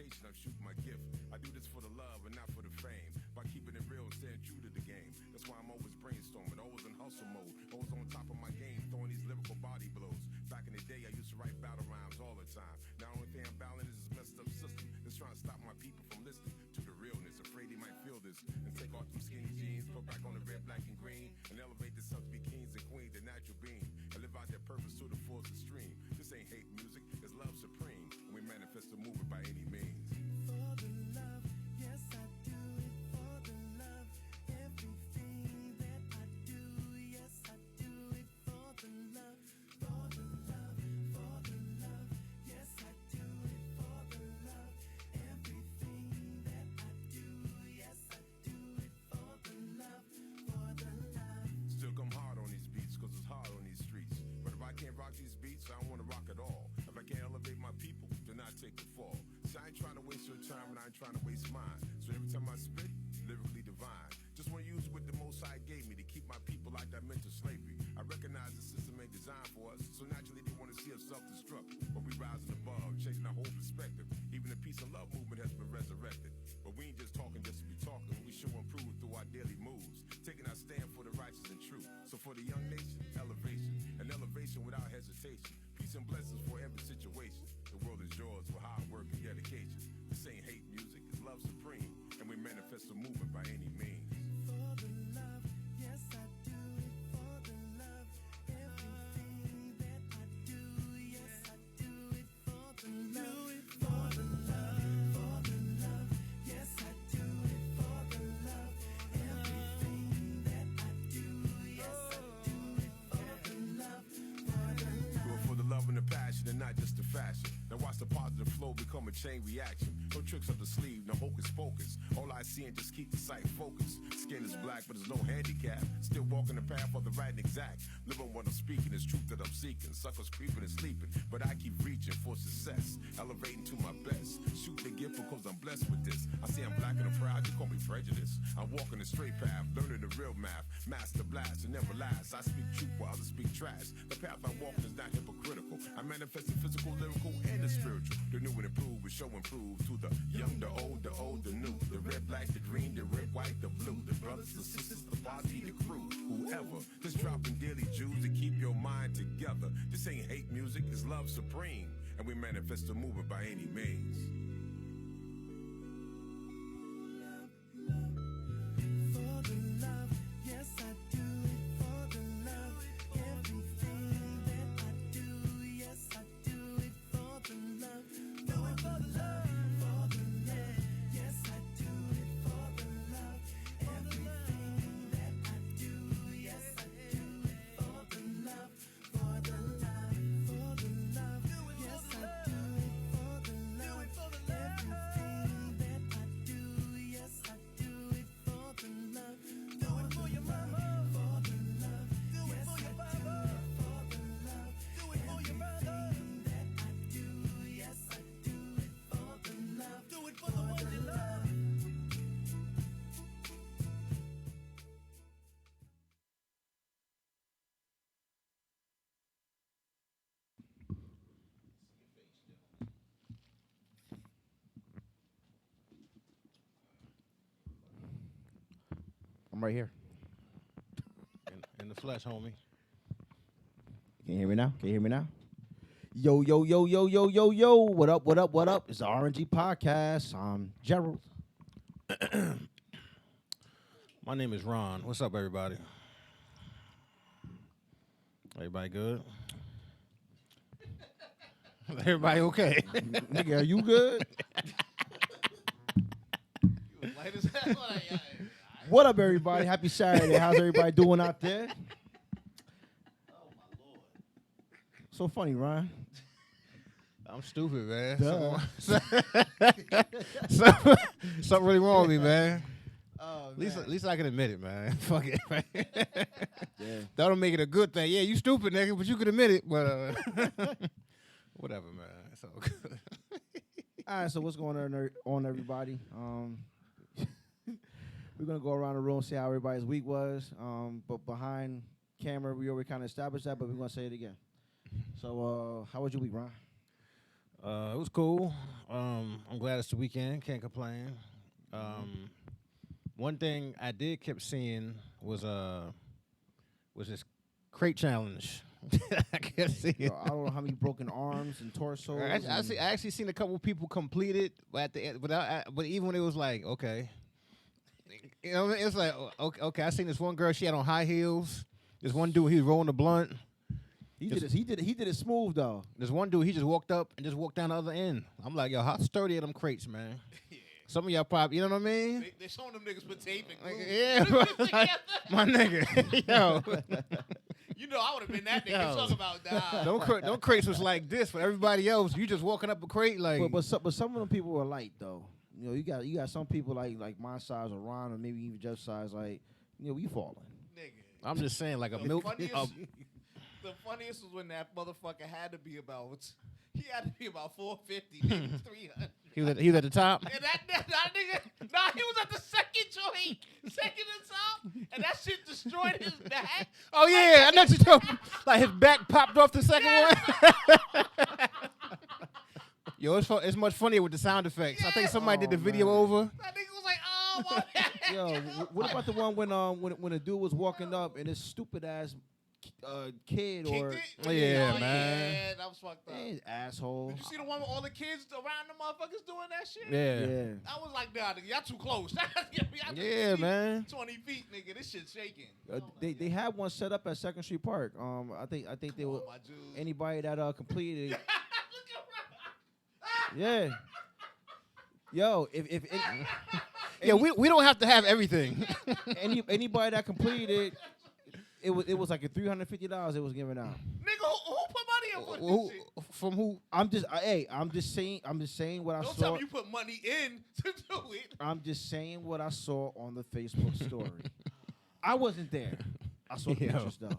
hesitation, I'm shooting my gift. I do this for the love and not for the fame. By keeping it real and staying true to the game. That's why I'm always brainstorming, always in hustle mode. Always on top of my game, throwing these lyrical body blows. Back in the day, I used to write battle rhymes all the time. Now the only thing I'm battling is this messed up system that's trying to stop my people from listening to the realness. Afraid they might feel this and take off them skinny jeans, put back on the red, black, and green, and elevate this up to be kings and queens, the natural being, and live out their purpose to the fullest extreme. This ain't hate music, it's love supreme, and we manifest the movement by any means. For the love, yes I do it for the love. Everything that I do, yes I do it for the love. For the love, for the love, yes I do it for the love. Everything that I do, yes I do it for the love, for the love. Still come hard on these beats, cause it's hard on these streets. But if I can't rock these beats, I don't wanna rock at all. If I can't elevate my people, then I take the fall. So I ain't trying to waste your time and I ain't trying to waste mine. So every time I spit, lyrically divine. Just wanna use what the Most High gave me to keep my people out that mental slavery. I recognize the system ain't designed for us, so naturally they wanna see us self-destruct. But we rising above, changing our whole perspective. Even the peace and love movement has been resurrected. But we ain't just talking just to be talking, we show and prove through our daily moves. Taking our stand for the righteous and true. So for the young nation, elevation. An elevation without hesitation. Peace and blessings for every situation. The world is yours with hard work and dedication. This ain't hate music, it's love supreme. And we manifest the movement by any means. For the love, yes I do it for the love. Everything that I do, yes I do it for the love. For the love, for the love, yes I do it for the love. Everything that I do, yes I do it for the love, for the love. Do it for the love and the passion and not just the fashion. Now watch the positive flow become a chain reaction. No tricks up the sleeve, no hocus pocus. All I see and just keep the sight focused. Skin is black, but there's no handicap. Still walking the path of the right and exact. Living what I'm speaking is truth that I'm seeking. Suckers creeping and sleeping, but I keep reaching for success. Elevating to my best. Shooting the gift because I'm blessed with this. I say I'm black and I'm proud, you call me prejudiced. I'm walking the straight path, learning the real math. Master blast and never last. I speak truth while others speak trash. The path I'm walking is not hypocritical. I manifest the physical, lyrical, and the spiritual. The new and improved, we show and prove to the young, the old, the new. The red, black, the green, the red, white, the blue. The brothers, the sisters, the posse, the crew. Whoever, just dropping daily Jews to keep your mind together. This ain't hate music, it's love supreme. And we manifest the movement by any means. For the love, yes I do it for the love. Everything that I do, yes I do it for the love. Do it for the love, for the love. Yes I do it for the love. Everything that I do, yes I do it for the love, for the love, for the love. Yes I do it for the love. Everything that I do, yes I do it for the love. Do it for your mama, for the love. Do it for your papa, for the love. Do it for your brother. That I do, yes I do it for the love. Do it for the one you love. I'm right here. In the flesh, homie. Can you hear me now? Can you hear me now? Yo, yo, yo, yo, yo, yo, yo. What up, what up, what up? It's the R&G Podcast. I'm Gerald. My name is Ron. What's up, everybody? Everybody good? Everybody okay? Nigga, are you good? What up, everybody? Happy Saturday. How's everybody doing out there? Oh, my Lord. So funny, Ryan. I'm stupid, man. Duh. Something really wrong with me, man. Oh, At least I can admit it, man. Fuck it, man. Yeah. That don't make it a good thing. Yeah, you stupid, nigga, but you can admit it. But whatever, man. It's all good. All right, so what's going on, everybody? We're going to go around the room, see how everybody's week was. But behind camera, we already kind of established that, but we're going to say it again. So how was your week, Ron? It was cool. I'm glad it's the weekend. Can't complain. One thing I did kept seeing was this crate challenge. I kept seeing. Yo, I don't know how many broken arms and torsos. I actually seen a couple people complete it at the end, but even when it was like, okay, you know, it's like, okay. I seen this one girl. She had on high heels. This one dude, he was rolling the blunt. He did it smooth though. This one dude, he just walked up and just walked down the other end. I'm like, yo, how sturdy are them crates, man? Yeah. Some of y'all probably, you know what I mean? They showing them niggas with tape and glue. Yeah, bro. Like, my nigga, yo. You know, I would have been that nigga Yo. talking about nah. Don't crates was like this for everybody else. You just walking up a crate like. But some of them people are light though. You know, you got some people like my size or Ron or maybe even Jeff's size, like, you know, we falling. Nigga. I'm just saying, like a The milk. The funniest was when that motherfucker had to be about. He had to be about 450, maybe 300. He was at the top. And that nigga, nah, he was at the second joint, second to top, and that shit destroyed his back. Oh yeah, I know what you're talking. Like his back popped off the second one. Yo, it's much funnier with the sound effects. I think somebody did the video man. over. That nigga was like, oh my back. Yo, what about the one when a dude was walking up and this stupid ass kid or Kicked it? Oh, yeah, man. Yeah, that was fucked up. man, asshole. Did you see the one with all the kids around the motherfuckers doing that shit? Yeah. Yeah. I was like, nah, nigga, y'all too close. Y'all Yeah, man. 20 feet, nigga. This shit's shaking. They had one set up at Second Street Park. I think they were my dude. anybody that completed it. Look around. Yeah. Yo, if Yeah, we don't have to have everything. anybody that completed it was like a $350 it was giving out. Nigga, who put money in for Who, this shit? from who? I'm just saying what I Don't saw. tell me you put money in to do it. I'm just saying what I saw on the Facebook story. I wasn't there. I saw the Yo. pictures though.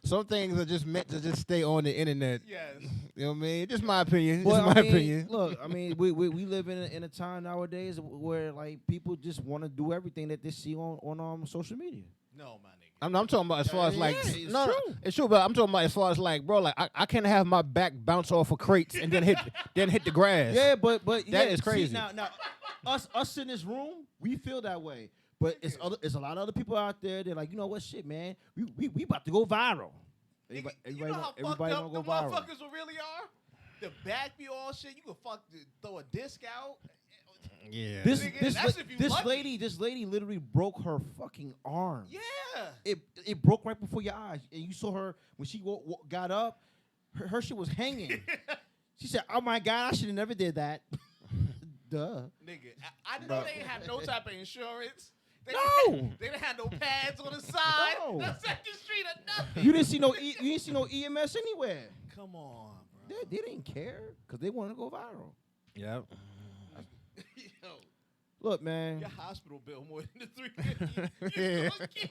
Some things are just meant to just stay on the internet. Yes. You know what I mean? Just my opinion. Well, Just my I mean, opinion. Look, I mean, we live in a time nowadays where like people just want to do everything that they see on social media. No, my nigga. I'm talking about as far as like Yeah, it's no, true. it's true, but I'm talking about as far as like, bro, like I can't have my back bounce off of crates and then hit the grass. Yeah, but That is see, crazy. now us in this room, we feel that way. But it's a lot of other people out there. They're like, you know what, shit, man, we about to go viral. Everybody, You know how everybody fucked wanna up go the viral. motherfuckers really are? The back be all shit. You can throw a disc out. Yeah. This Nigga, that's if you lucky. this lady literally broke her fucking arm. Yeah. It broke right before your eyes, and you saw her when she got up. Her shit was hanging. She said, "Oh my god, I should have never did that." Duh. Nigga, I know they ain't have no type of insurance. They No. They didn't have no pads on the side. No. The second street or nothing. You didn't see no EMS anywhere. Come on, bro. They didn't care because they wanted to go viral. Yeah. Yo, Look, man. your hospital bill more than the 350. Yeah. Okay.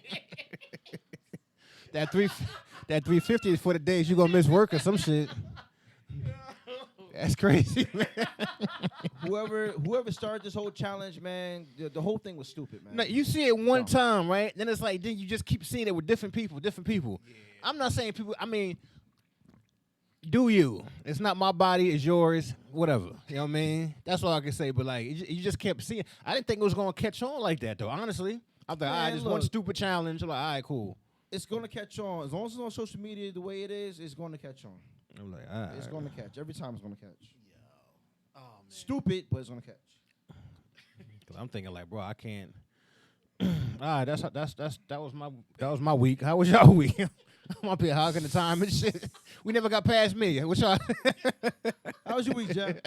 That 350 is for the days you gonna miss work or some shit. That's crazy, man. Whoever started this whole challenge, man, the whole thing was stupid, man. No, you see it one time, right? Then it's like, then you just keep seeing it with different people. Yeah. I'm not saying people, I mean, do you? It's not my body, it's yours, whatever. You know what I mean? That's all I can say, but like, you just kept seeing. I didn't think it was going to catch on like that, though, honestly. I thought, all right, Man, just one look. stupid challenge. I'm like, all right, cool. It's gonna catch on. As long as it's on social media the way it is, it's gonna catch on. I'm like, all right. It's gonna catch. Every time it's gonna catch. Oh, man. Stupid, but it's gonna catch. Cause I'm thinking like, bro, I can't. All right, that was my week. How was y'all week? I'm up here hogging the time and shit. We never got past me. What y'all? How was your week, Jeff?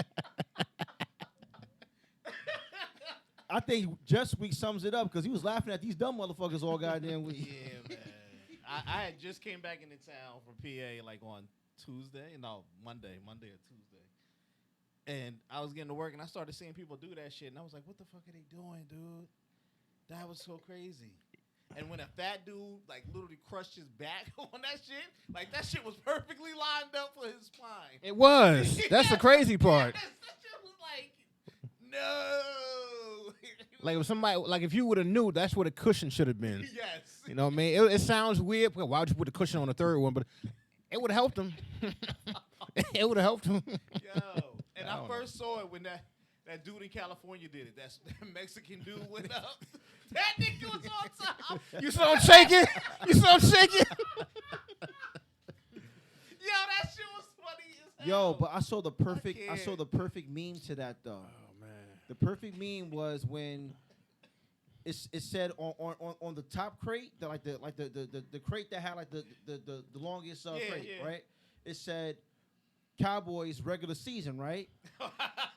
I think Jeff's week sums it up because he was laughing at these dumb motherfuckers all goddamn week. Yeah, man. I had just came back into town from PA like on Monday or Tuesday. And I was getting to work and I started seeing people do that shit. And I was like, what the fuck are they doing, dude? That was so crazy. And when a fat dude like literally crushed his back on that shit, like that shit was perfectly lined up for his spine. It was. That's the crazy part. Yes, that shit was like, no. Like if somebody, like if you would have knew, that's what a cushion should have been. Yes. You know what I mean? It sounds weird. Why would you put a cushion on the third one? But It would have helped him. It would have helped him. Yo, and I don't first saw it when that dude in California did it. That Mexican dude went up. That nigga was on top. You saw him shaking? You saw him shaking? Yo, that shit was funny as hell. Yo, but I saw the perfect. I can't. saw the perfect meme to that though. Oh man. The perfect meme was when it said on the top crate, the crate that had like the longest crate, yeah. right? It said Cowboys regular season, right?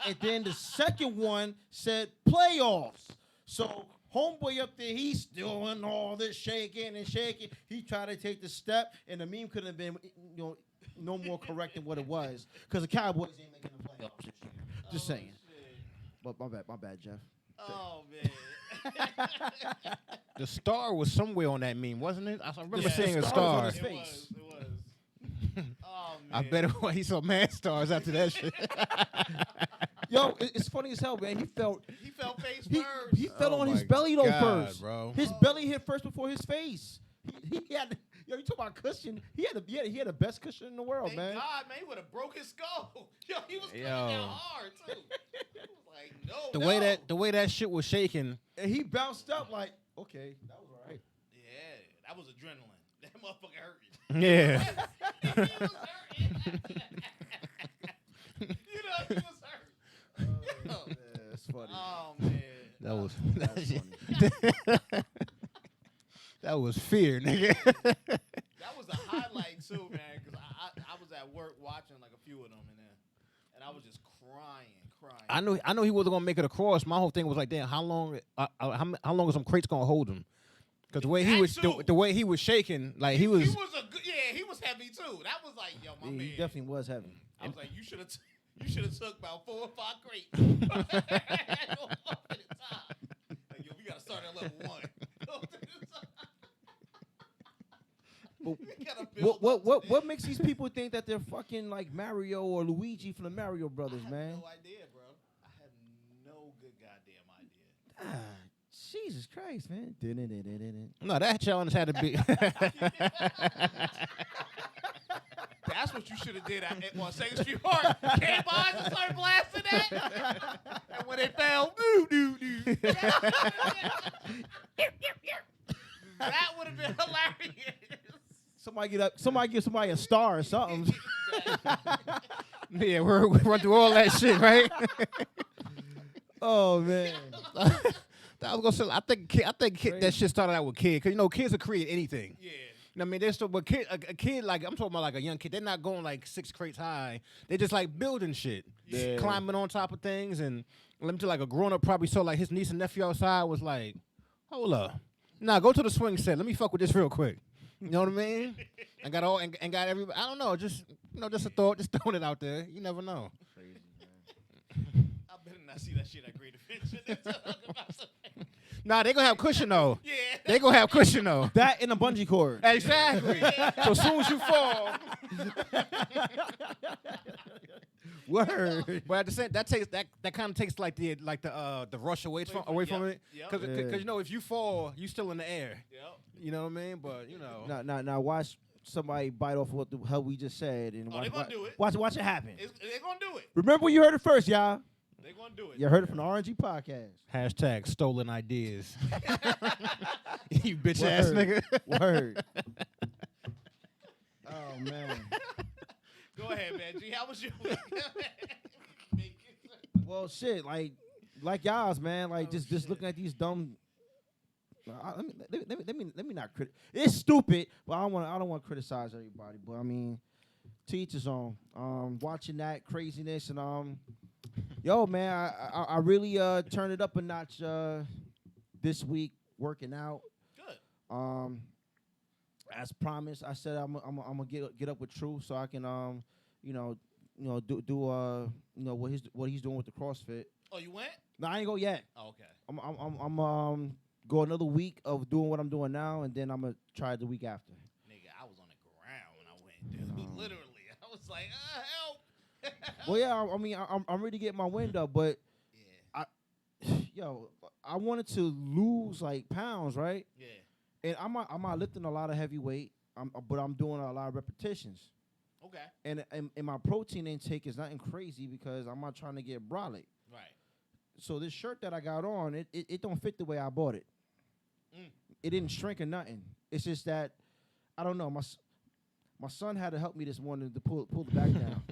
And then the second one said playoffs. So homeboy up there, he's doing all this shaking and shaking. He tried to take the step, and the meme couldn't have been, no more correct than what it was, because the Cowboys ain't making the playoffs this year. Just saying. Shit. But my bad, Jeff. Oh man. The star was somewhere on that meme, wasn't it? I remember Yeah, seeing a the star. star was on his It face. was. Oh man. I bet it was. He saw mad stars after that shit. Yo, it's funny as hell, man. He fell face he, first. he fell Oh on his my belly though God, first. bro. His belly hit first before his face. He had. Yo, you talk about cushion? He had the best cushion in the world, Thank man. God, man, he would have broke his skull. Yo, he was coming Yo. down hard too. He was like, no. The way that shit was shaking. And he bounced up like, okay, that was all right. Yeah, that was adrenaline. That motherfucker hurt. Yeah. He was hurt. You know, he was hurt. Yo. Yeah, that's funny. Oh man. That was That's funny. that was fear, nigga. That was a highlight too, man, because I was at work watching like a few of them and I was just crying. I knew he wasn't gonna make it across. My whole thing was like, damn, how long is some crates gonna hold him? Because the way he That was too. the way he was shaking, like he was. He was a good, he was heavy too. That was like, yo, my Yeah, man. he definitely was heavy. I was like, you should have took about 4 or 5 crates. Like, yo, we gotta start at level 1. We gotta build up to What that. makes these people think that they're fucking like Mario or Luigi from the Mario Brothers, I have man? no idea, bro. I have no good goddamn idea. Ah, Jesus Christ, man. No, that challenge had to be. That's what you should have did at 2nd Street Park. Came by and started blasting that. And when they fell, that would have been hilarious. Somebody give somebody a star or something. Yeah, we run through all that shit, right? Oh man. I was gonna say, I think that shit started out with kids, cause kids will create anything. Yeah. I mean, they're still, but a kid, like, I'm talking about like a young kid, they're not going like 6 crates high. They're just like building shit, Yeah. climbing on top of things. And let me tell you, like a grown up probably saw like his niece and nephew outside, was like, hold up, nah, go to the swing set. Let me fuck with this real quick. You know what I mean? And got everybody. I don't know, just just a thought, just throwing it out there. You never know. I better not see that shit at Great Adventure. Nah, they gonna have cushion though. Yeah. They gonna have cushion though. That and a bungee cord. Exactly. So as soon as you fall, Word. but at the same, that kind of takes like the rush away from it. Yep. Because Yeah. if you fall, you still in the air. Yep. You know what I mean? But Now watch somebody bite off what the hell we just said and Oh, they gonna do it. watch it happen. They're going to do it. Remember you heard it first, y'all. They're going to do it. You heard it from the R&G Podcast. hashtag stolen ideas. You bitch ass Word. nigga. Word. Oh man. Go ahead, man. G, how was your week? Well, shit, like y'all's, man. Like Oh, just shit. looking at these dumb. Let me not It's stupid, but I don't want to criticize everybody. But I mean, to each his own. Watching that craziness and yo, man, I really turned it up a notch this week working out. Good. As promised, I said I'm gonna get up with Truth so I can do what he's doing with the CrossFit. Oh, you went? No, I ain't go yet. Oh, okay. I'm go another week of doing what I'm doing now, and then I'm gonna try the week after. Nigga, I was on the ground when I went, dude. Literally. I was like, help. Well, yeah, I mean, I'm ready to get my wind up, but Yeah. I wanted to lose like pounds, right? Yeah. And I'm not lifting a lot of heavy weight, but I'm doing a lot of repetitions. Okay. And my protein intake is nothing crazy because I'm not trying to get brolic. Right. So this shirt that I got on, it don't fit the way I bought it. It didn't shrink or nothing. It's just that I don't know. My son had to help me this morning to pull the back down.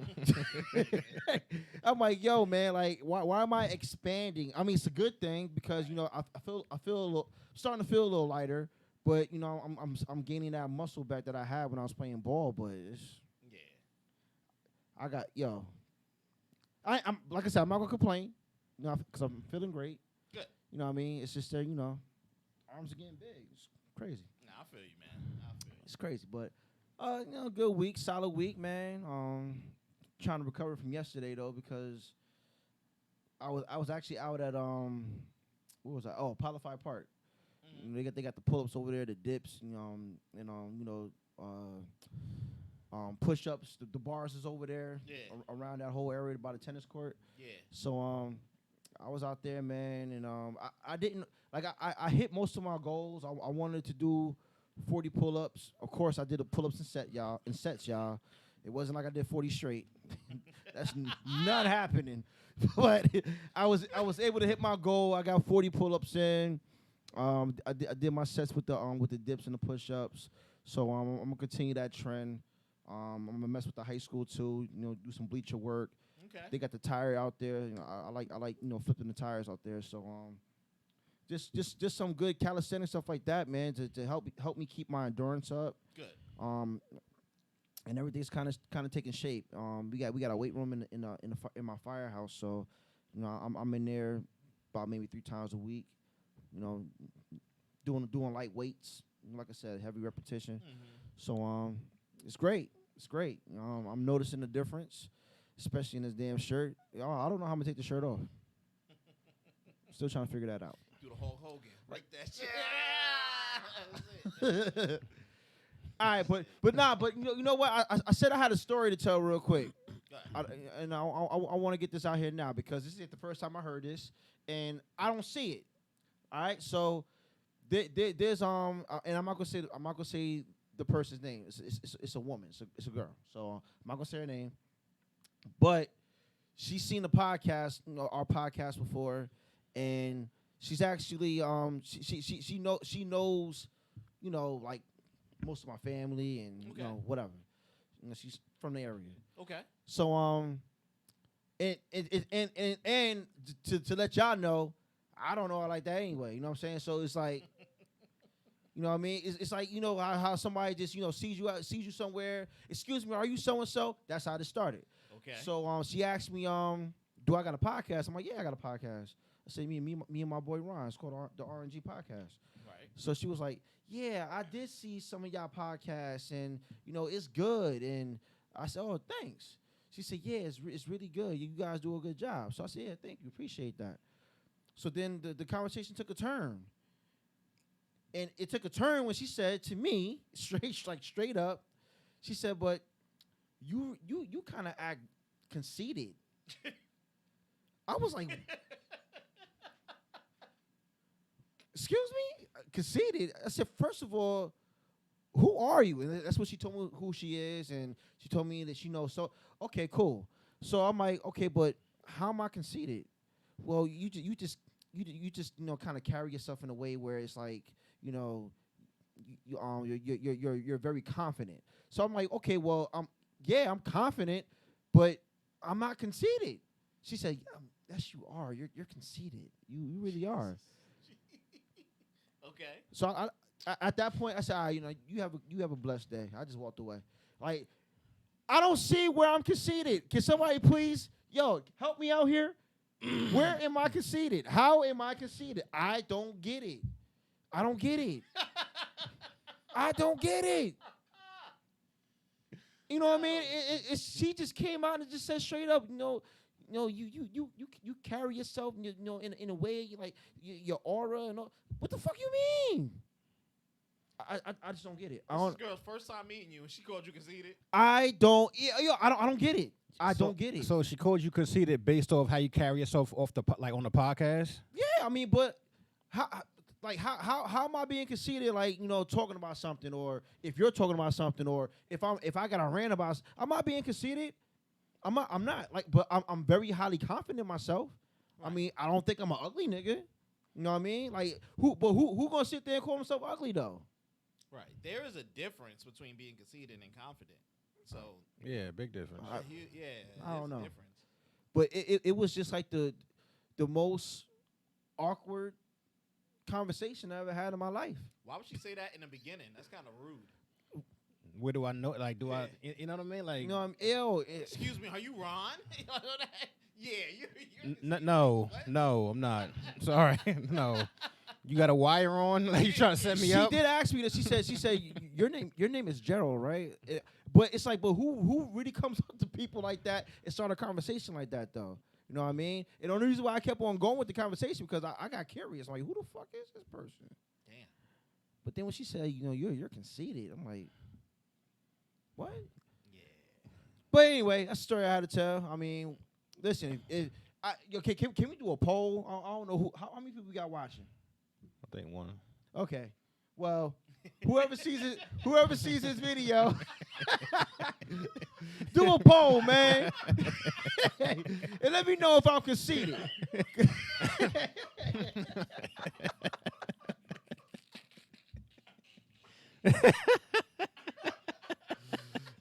I'm like, yo, man, like, why am I expanding? I mean, it's a good thing because I feel a little starting to feel a little lighter, but I'm gaining that muscle back that I had when I was playing ball. But I got I'm like I said, I'm not gonna complain, because I'm feeling great. Good. You know what I mean? It's just that arms are getting big. It's crazy. Nah, I feel you, man. I feel you. It's crazy, but good week, solid week, man. Trying to recover from yesterday though because I was actually out at what was I? Oh, Palify Park. They got the pull-ups over there, the dips, push-ups. The bars is over there, around that whole area by the tennis court. Yeah. So I was out there, man, and I didn't I hit most of my goals. I wanted to do 40 pull-ups. Of course, I did the pull-ups in sets, y'all. It wasn't like I did 40 straight. That's not happening. But I was able to hit my goal. I got 40 pull-ups in. I did my sets with the dips and the push-ups. So I'm gonna continue that trend. I'm gonna mess with the high school too. Do some bleacher work. Okay. They got the tire out there. I like flipping the tires out there. So just some good calisthenics stuff like that, man, to help me keep my endurance up. Good. And everything's kind of taking shape. We got a weight room in my firehouse, so I'm in there about maybe 3 times a week. Doing light weights, like I said, heavy repetition. Mm-hmm. So it's great. It's great. I'm noticing the difference, especially in this damn shirt. I don't know how I'm gonna take the shirt off. Still trying to figure that out. Do the Hulk Hogan. Break that shit. All right, but you know what? I said I had a story to tell real quick, I want to get this out here now because this is the first time I heard this, and I don't see it. All right, so there's and I'm not gonna say the person's name. It's a woman. It's a girl. So I'm not gonna say her name, but she's seen the podcast, our podcast before, and she's actually she knows, like most of my family and whatever. She's from the area. Okay. So and to let y'all know, I don't know her like that anyway. You know what I'm saying? So it's like, you know what I mean? It's like, how somebody just, sees you somewhere. Excuse me, are you so and so? That's how this started. Okay. So she asked me, do I got a podcast? I'm like, yeah, I got a podcast. I said, me and my boy Ron. It's called the R&G Podcast. Right. So she was like, yeah, I did see some of y'all podcasts, and it's good. And I said, oh, thanks. She said, yeah, it's really good. You guys do a good job. So I said, yeah, thank you, appreciate that. So then the conversation took a turn, and it took a turn when she said to me, straight up, she said, but you kind of act conceited. I was like, excuse me? Conceited? I said, first of all, who are you? And that's what she told me who she is, and she told me that she knows. So, okay, cool. So I'm like, okay, but how am I conceited? Well, you just kind of carry yourself in a way where it's like, you're very confident. So I'm like, okay, well, I'm confident, but I'm not conceited. She said, yes, you are. You're conceited. You really are. Okay. So I at that point I said, all right, you have a blessed day. I just walked away. Like, I don't see where I'm conceited. Can somebody please, help me out here? Where am I conceited? How am I conceited? I don't get it. I don't get it. I don't get it. You know what I mean? She just came out and just said straight up, you carry yourself, in a way like your aura and all. What the fuck you mean? I just don't get it. This girl's first time meeting you, and she called you conceited. I don't get it. I don't get it. So she called you conceited based off how you carry yourself on the podcast? Yeah, I mean, but how like how am I being conceited? Like, you know, talking about something, or if you're talking about something, or if I got a rant about, am I being conceited? I'm not. Like, but I'm very highly confident in myself. I mean, I don't think I'm an ugly nigga. You know what I mean? Like, who gonna sit there and call himself ugly though? Right. There is a difference between being conceited and confident. So Yeah, big difference. I don't know. A difference. But it was just like the most awkward conversation I ever had in my life. Why would she say that in the beginning? That's kind of rude. Where do I know? Like, do I? Yeah. You know what I mean? Like, You know, I'm ill. Excuse me, are you Ron? You know that? Yeah, you're no, What? no, I'm not. Sorry, no. You got a wire on? Like you trying to set me She up? did ask me that. She said your name is Gerald, right? But it's like, but who really comes up to people like that and start a conversation like that though? You know what I mean? And the only reason why I kept on going with the conversation because I got curious. Like, who the fuck is this person? Damn. But then when she said, you know, you're conceited, I'm like, what? Yeah. But anyway, that's a story I had to tell. I mean, listen, okay, can we do a poll? I don't know how many people we got watching. I think one. Okay, well, whoever sees this video, do a poll, man, and let me know if I'm conceited.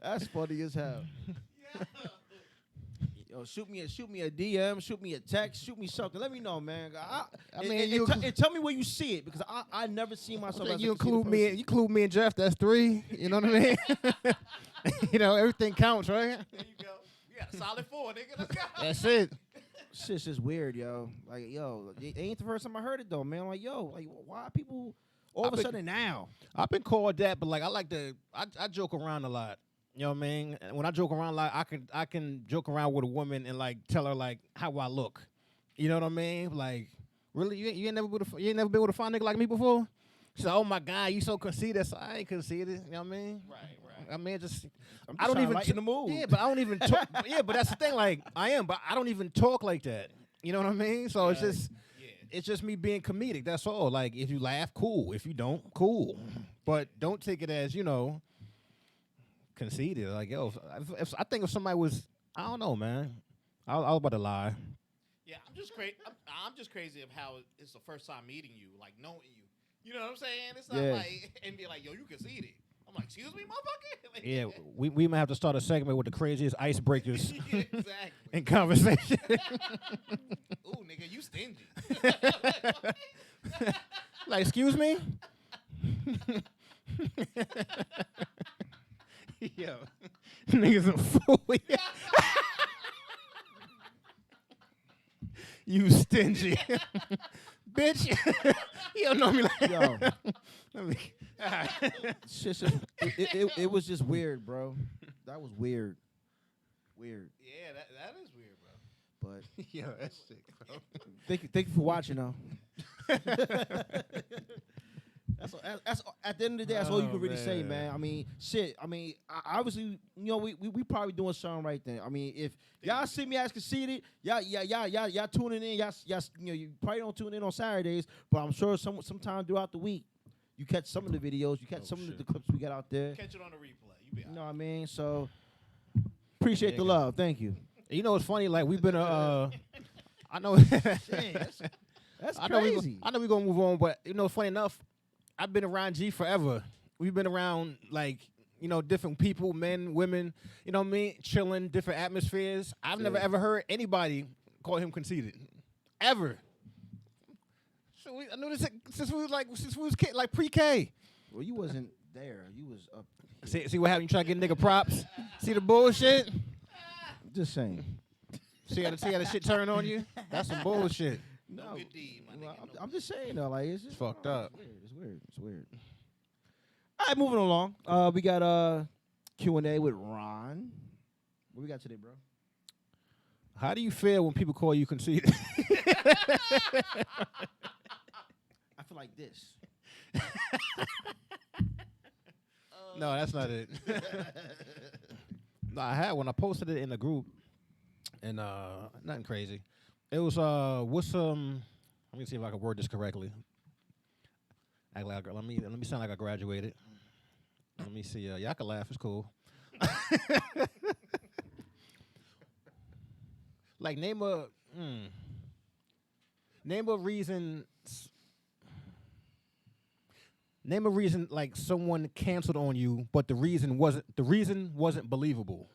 That's funny as hell. Yo, shoot me a DM, shoot me a text, shoot me something. Let me know, man. I mean, and tell me where you see it because I never seen myself. As You a conceited include me. person. You include me and Jeff. That's 3. You know what I mean? You know, everything counts, right? There you go. You got a solid 4, nigga. Let's go. That's it. Shit's just weird, yo. Like, yo, it ain't the first time I heard it though, man. Like, yo, like, why are people all of a sudden now? I've been called that, but like I joke around a lot. You know what I mean? And when I joke around, like I can joke around with a woman and like tell her like how I look. You know what I mean? Like, really, you ain't never been with a fine nigga like me before? She said, "Oh my God, you so conceited." So I ain't conceited. You know what I mean? Right. I mean, just I'm I don't trying to even lighten the mood. Yeah, but I don't even talk. Yeah, but that's the thing. Like I am, but I don't even talk like that. You know what I mean? So it's just. Yeah. It's just me being comedic. That's all. Like, if you laugh, cool. If you don't, cool. But don't take it as, you know, conceited. Like, yo, I think if somebody was, I don't know, man. I was about to lie. Yeah, I'm just crazy. I'm just crazy of how it's the first time meeting you, like knowing you. You know what I'm saying? It's not Yeah. like and be like, yo, you conceited. I'm like, excuse me, motherfucker. Like, Yeah, we might have to start a segment with the craziest icebreakers yeah, exactly. in conversation. Ooh, nigga, you stingy. Like, excuse me? Yo, niggas a fool. You stingy. Bitch. You don't know me like Yo, Let me- shit's just, it was just weird, bro. That was weird. Weird. Yeah, that is weird, bro. But Yo, that's sick, bro. thank you for watching, though. That's at the end of the day, that's all you Oh, can really say, man. man. I mean, shit. I mean, obviously, you know, we probably doing something right there. I mean, if y'all see me as conceited, y'all tuning in, y'all, you know, you probably don't tune in on Saturdays, but I'm sure sometime throughout the week, you catch some of the videos, you catch some of the clips we got out there. Catch it on the replay. You be You know all what I mean? So appreciate the Nigga. love. Thank you. You know what's funny? Like we've been I know That's I know crazy. I know we're gonna move on, but you know, funny enough, I've been around G forever. We've been around like, you know, different people, men, women, you know what I mean, chilling, different atmospheres. I've never Yeah. ever heard anybody call him conceited. Ever. So I knew this since we was like pre-K. Well, you wasn't there. You was up. See what happened? You try to get nigga props? See the bullshit? Just saying. See how the shit turn on you? That's some bullshit. No good deed, my Well, nigga. I'm just saying though, like it's just Fucked up. It's weird. It's weird. All right, moving along. We got Q&A with Ron. What we got today, bro? How do you feel when people call you conceited? I feel like this. No, that's not it. No, I had one. I posted it in the group, and nothing crazy. It was let me see if I can word this correctly. Act like let me sound like I graduated. Let me see. Y'all can laugh. It's cool. Like name a reason. Name a reason like someone canceled on you, but the reason wasn't believable.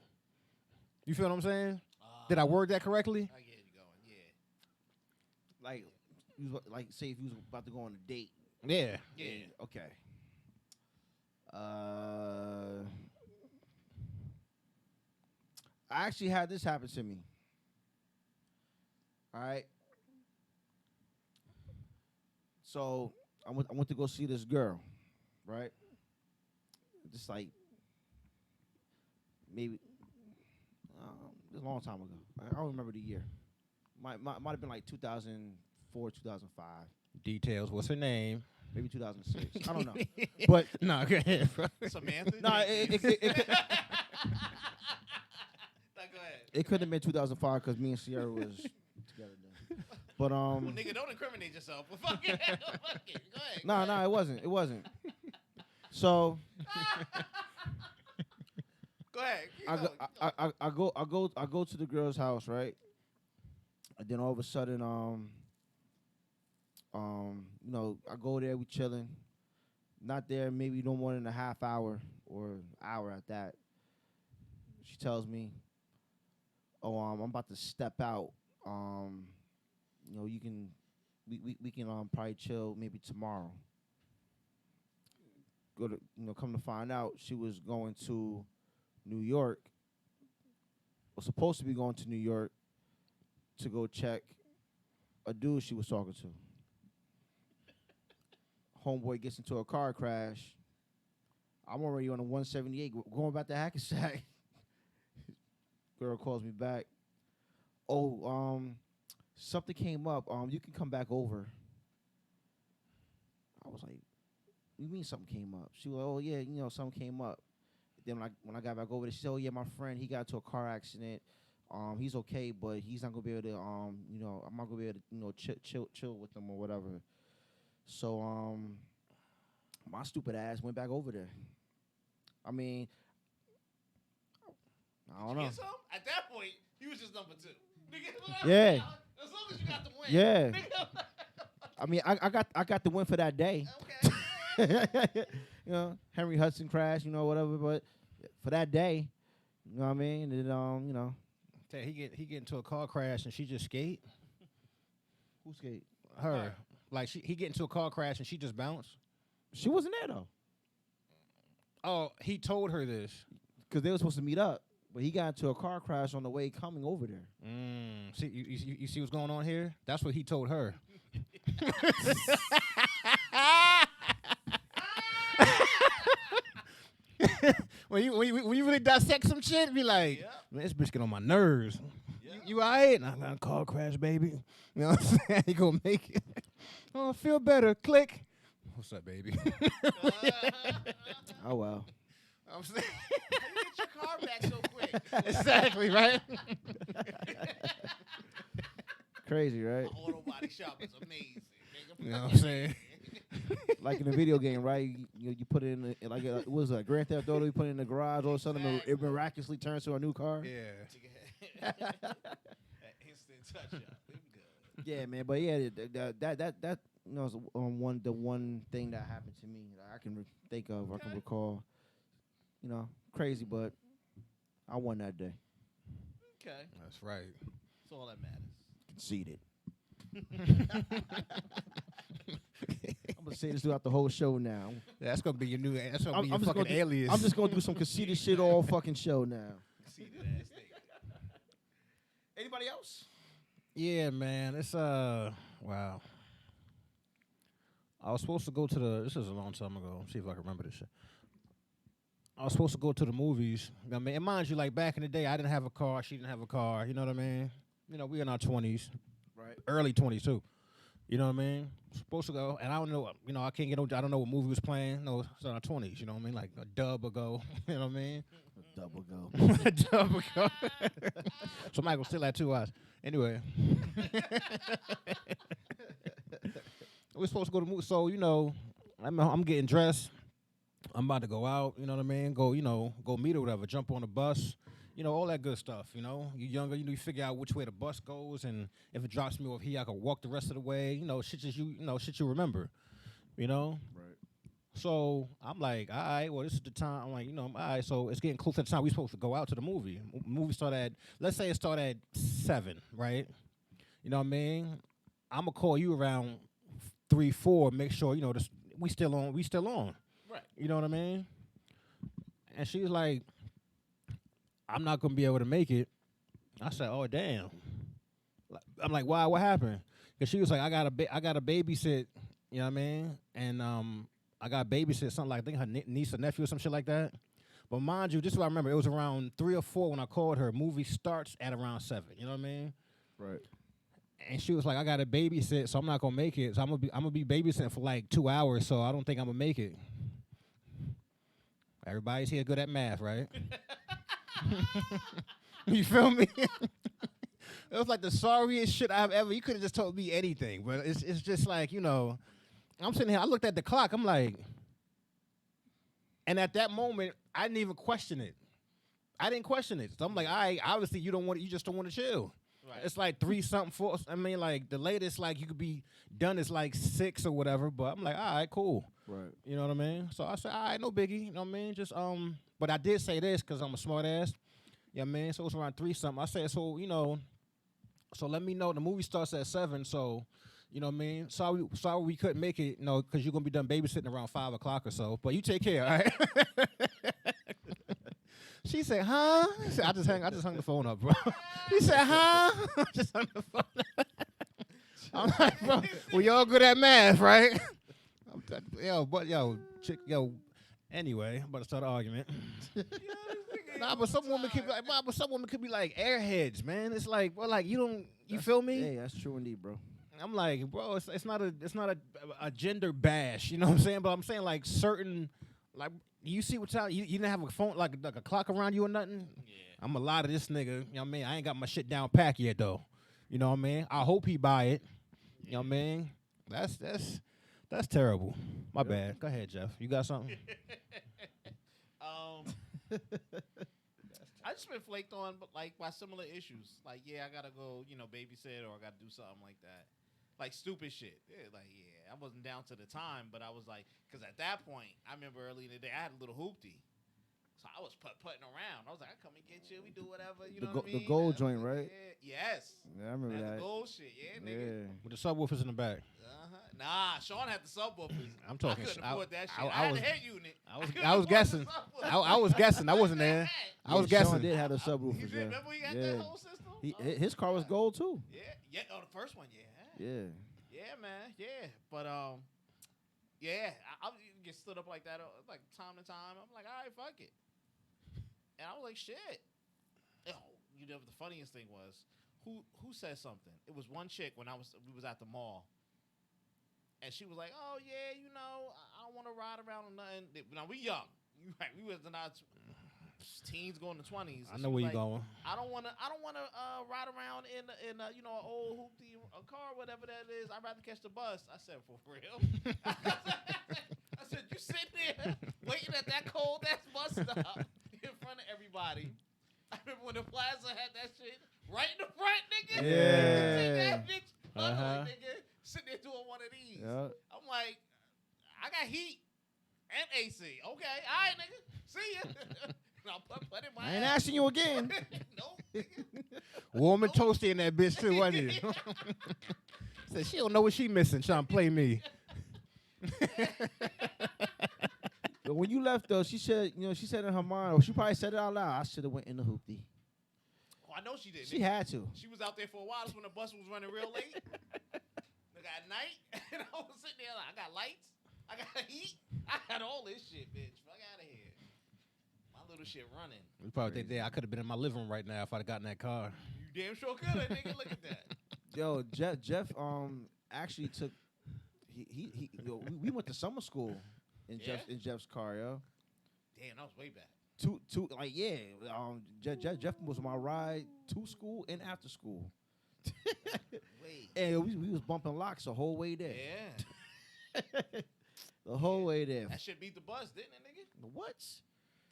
You feel what I'm saying? Did I word that correctly? I get you going. Yeah. Like say if you was about to go on a date. Yeah. Yeah. Okay. I actually had this happen to me. All right. So I went to go see this girl, right? Just like maybe it was a long time ago. I don't remember the year. Might have been like 2004, 2005, Details. What's her name? maybe 2006. I don't know. But No, go ahead, bro. Samantha. no, No, go ahead. it couldn't have been 2005 because me and Sierra was together then. But Well, nigga, don't incriminate yourself. But fuck it. Fuck it. Go ahead. no, it wasn't. It wasn't. So Go ahead. Keep going. I go to the girl's house, right? And then all of a sudden, you know, I go there, we chilling. Not there, maybe no more than a half hour or hour at that. She tells me, "Oh, I'm about to step out. You know, we can probably chill maybe tomorrow." Come to find out, she was going to New York. Was supposed to be going to New York to go check a dude she was talking to. Homeboy gets into a car crash. I'm already on a 178 going back to Hackensack. Girl calls me back. "Oh, something came up. You can come back over." I was like, "What do you mean something came up?" She was like, "Oh yeah, you know, something came up." Then when I got back over there, she said, "Oh yeah, my friend, he got into a car accident. He's okay, but he's not gonna be able to, you know, I'm not gonna be able to, you know, chill with him or whatever." So, my stupid ass went back over there. I mean, I don't know. Get some? At that point, he was just number two. Nigga, Yeah. As long as you got the win. Yeah. Nigga. I mean, I got the win for that day. Okay. You know, Henry Hudson crash, you know, whatever. But for that day, you know what I mean? And, you know, He get into a car crash and she just skate. who skate? Her. Like he get into a car crash and she just bounced. She wasn't there though, Oh, he told her this. because they were supposed to meet up. But he got into a car crash on the way coming over there. See, you see what's going on here? That's what he told her. when you really dissect some shit, be like, Yep. man, this bitch get on my nerves. Yep. You all right? And I'm gonna car crash, baby. You know what I'm saying? You gonna make it. Oh, I feel better. Click. What's up, baby? Oh wow. I'm saying How you get your car back so quick? exactly right. Crazy, right? Auto body shop is amazing. Nigga. You know what I'm saying? Like in a video game, right? You put it in the, like what was that, Grand Theft Auto? You put it in the garage, all of a sudden it miraculously turns to a new car. Yeah. That instant touch up. Them good. Yeah, man. But yeah, that you know, is the one thing that happened to me that I can think of, I can recall. You know, crazy, but I won that day. Okay. That's right. That's all that matters. Conceded. I'm gonna say this throughout the whole show now. That's gonna be your new. That's gonna I'm be your just fucking gonna alias. I'm just gonna do some conceited shit all fucking show now. Conceited ass nigga. Anybody else? Yeah, man. It's wow. I was supposed to go to the. This is a long time ago. Let's see if I can remember this shit. I was supposed to go to the movies. I mean, and mind you, like back in the day, I didn't have a car. She didn't have a car. You know what I mean? You know, we in our 20s, Right. early 20s too. You know what I mean? Supposed to go, and I don't know. You know, I can't get no. I don't know what movie was playing. No, it's in our 20s. You know what I mean? Like a dub ago. You know what I mean? Double go. A dub ago. So Michael still had 2 eyes. Anyway. We're supposed to go to movie. So, you know, I'm getting dressed. I'm about to go out. You know what I mean? Go meet or whatever. Jump on the bus. All that good stuff. You younger. You figure out which way the bus goes, and if it drops me off here, I can walk the rest of the way. Shit you remember. Right. So I'm like, all right, well, this is the time. I'm like, all right, so it's getting close to the time we supposed to go out to the movie. Movie start at, let's say it start at 7, right? You know what I mean? I'm going to call you around 3, 4, make sure, we still on. Right. You know what I mean? And she was like, I'm not going to be able to make it. I said, oh, damn. I'm like, why? What happened? Because she was like, I got to babysit, you know what I mean? And I got babysit something like, I think her niece or nephew or some shit like that. But mind you, this is what I remember. It was around 3 or 4 when I called her. Movie starts at around 7. You know what I mean? Right. And she was like, I got to babysit, so I'm not gonna make it. So I'm gonna be babysitting for like 2 hours. So I don't think I'm gonna make it. Everybody's here good at math, right? You feel me? It was like the sorriest shit I've ever. You could have just told me anything, but it's just like, I'm sitting here. I looked at the clock. I'm like, and at that moment, I didn't even question it. I didn't question it. So I'm like, all right, obviously you just don't want to chill. Right. It's like 3 something, 4. I mean, like the latest, like you could be done is like 6 or whatever. But I'm like, all right, cool. Right. You know what I mean? So I said, all right, no biggie. You know what I mean? Just but I did say this because I'm a smart ass. You know what I mean? So it's around 3 something. I said, so so let me know. The movie starts at 7. So. You know what I mean? Sorry we couldn't make it, because you're going to be done babysitting around 5 o'clock or so. But you take care, all right? She said, huh? I just hung the phone up, bro. He said, huh? I just hung the phone up. I'm like, bro, we all good at math, right? Anyway, I'm about to start an argument. But some women could be like airheads, man. It's like, well, like you feel me? Hey, that's true indeed, bro. I'm like, bro, it's not a gender bash, you know what I'm saying? But I'm saying like certain, like you see what time you didn't have a phone like a clock around you or nothing. Yeah. I'm a lot of this nigga. You know what I mean? I ain't got my shit down packed yet though. You know what I mean? I hope he buy it. You know what I mean? That's terrible. My bad. Go ahead, Jeff. You got something? I just been flaked on, but like by similar issues. Like, yeah, I gotta go, babysit, or I gotta do something like that. Like stupid shit. Yeah, I wasn't down to the time, but I was like, because at that point, I remember early in the day, I had a little hoopty. So I was putting around. I was like, I come and get you. We do whatever. You know what I mean? The gold joint, right? Yeah, yes. Yeah, I remember that. The gold shit. Yeah, nigga. Yeah. With the subwoofers in the back. Nah, Sean had the subwoofers. I'm talking. I couldn't afford that shit. I had was, a head unit. I was guessing. I was guessing. I wasn't there. I was guessing. Sean did have the subwoofers. You remember he got that whole system? His car was gold too. Yeah. Oh, the first one, yeah. Yeah, man. Yeah, but yeah, I get stood up like that like time to time. I'm like, all right, fuck it. And I was like, shit. The funniest thing was who said something. It was one chick when we was at the mall. And she was like, "Oh yeah, I don't want to ride around or nothing." Now we young, right? We was in our teens going to 20s. I know where you going. I don't want to ride around in an old hoopty car, whatever that is. I'd rather catch the bus. I said, for real. I said, you sit there waiting at that cold ass bus stop in front of everybody. I remember when the Plaza had that shit right in the front, nigga. Yeah. Take that bitch, nigga. Sitting there doing one of these. Yeah. I'm like, I got heat and AC. Okay, all right, nigga. See ya. And I'll put in my I ain't ass. asking you again. Nope, nigga. Warm and toasty in that bitch too, wasn't it? Said she don't know what she missing, trying to play me. But when you left though, she said in her mind, or she probably said it out loud, I should have went in the hoopty. Oh, I know she did. She nigga. had to. She was out there for a while. That's when the bus was running real late. Nigga, at night, and I was sitting there like, I got lights, I got heat, I got all this shit, bitch. Fuck out of here. My little shit running. We probably think that I could have been in my living room right now if I'd have gotten that car. You damn sure could have, nigga. Look at that. Yo, Jeff actually took we went to summer school in Jeff's car, yo. Damn, that was way back. Jeff was my ride to school and after school. Wait. And we was bumping locks the whole way there. Yeah. The whole way there. That shit beat the bus, didn't it, nigga? What?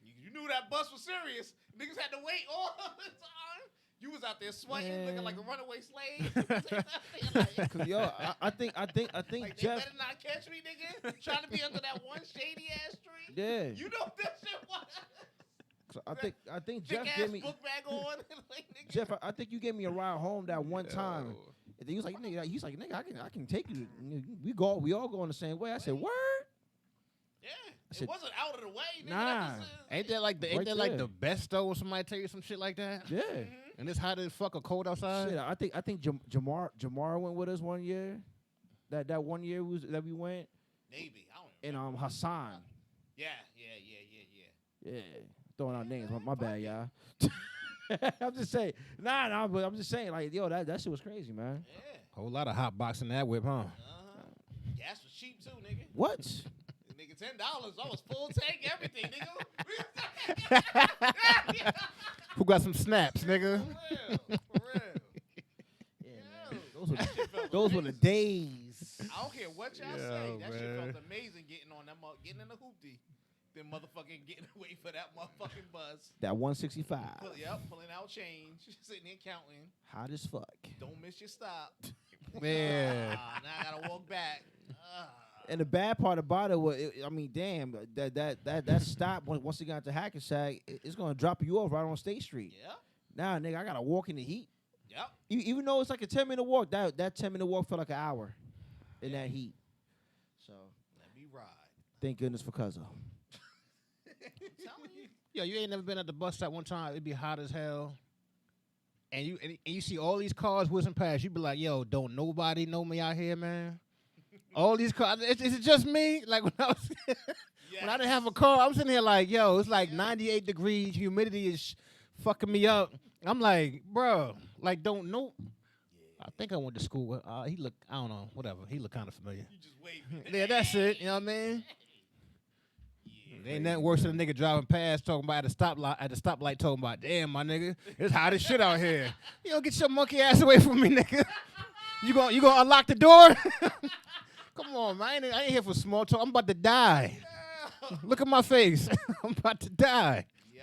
You knew that bus was serious. Niggas had to wait all the time. You was out there sweating, looking like a runaway slave. Cause yo, I think like, Jeff. they better not catch me, nigga. Trying to be under that one shady ass tree. Yeah. You know what that shit was. So I think Big Jeff ass gave me. book bag on. Like, nigga. Jeff, I think you gave me a ride home that one time. And then he was like, nigga, I can take you. We all going the same way. I said, word. Yeah, said, it wasn't out of the way. Nigga. Nah. That was, Ain't that like Right there. the best though? When somebody tell you some shit like that, Yeah. and it's hot as fuck or cold outside. Shit, I think Jamar went with us one year. That one year that we went. maybe. I don't know. And Hassan. Yeah. Yeah. Throwing out names. My bad, y'all. I'm just saying. Nah, but I'm just saying, like, yo, that shit was crazy, man. Yeah. Whole lot of hot box in that whip, huh? Gas was cheap too, nigga. What? Nigga, $10. I was full tank, everything, nigga. Who got some snaps, nigga? For real. Yeah, Yo, man. that shit felt Those were the days. I don't care what y'all Yo, say. That shit man. felt amazing getting on that getting in the hoopty. Then motherfucking getting away for that motherfucking bus. That 165. Pulling out change, sitting there counting. Hot as fuck. Don't miss your stop. Yeah. Now I gotta walk back. And the bad part about it was, I mean, damn, that stop once you got to Hackensack, it's gonna drop you off right on State Street. Yep. Now, nigga, I gotta walk in the heat. Yep. Even though it's like a 10-minute walk, that 10-minute walk felt like an hour in that heat. So Let me ride. thank goodness for Cuzzo. Telling you. Yo, you ain't never been at the bus stop one time. It'd be hot as hell. And you see all these cars whizzing past. You be like, yo, don't nobody know me out here, man. All these cars. Is it just me? Like when I was when I didn't have a car, I'm sitting here like, yo, it's like 98 degrees. Humidity is fucking me up. I'm like, bro, like don't know. I think I went to school with. He look, I don't know, whatever. He look kind of familiar. You just waving. Yeah, that's it. You know what I mean? Ain't nothing worse than a nigga driving past talking about at the stoplight talking about, damn, my nigga, it's hot as shit out here. You don't get your monkey ass away from me, nigga. You gonna unlock the door? Come on, man. I ain't here for small talk. I'm about to die. Look at my face. I'm about to die. Yo.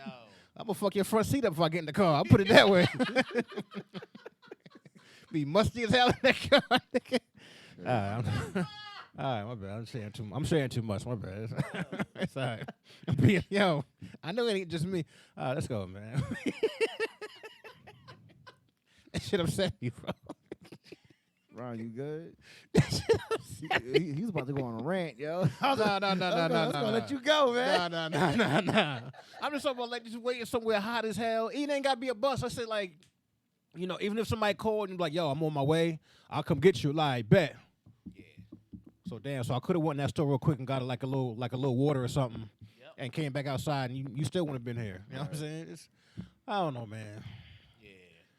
I'm gonna fuck your front seat up if I get in the car. I'll put it that way. Be musty as hell in that car, nigga. All right, my bad. I'm saying too much. My bad. It's all right. Yo, I know it ain't just me. All right, let's go, man. That shit upset me, bro. Ron, you good? He's about to go on a rant, yo. No. I was gonna let you go, man. No. I'm just talking about like just waiting somewhere hot as hell. It ain't gotta be a bus. I said like, you know, even if somebody called and be like, yo, I'm on my way, I'll come get you. Like, bet. Yeah. So damn, so I could have went in that store real quick and got like a little water or something, and came back outside, and you still wouldn't have been here. You know what I'm saying? I don't know, man. Yeah,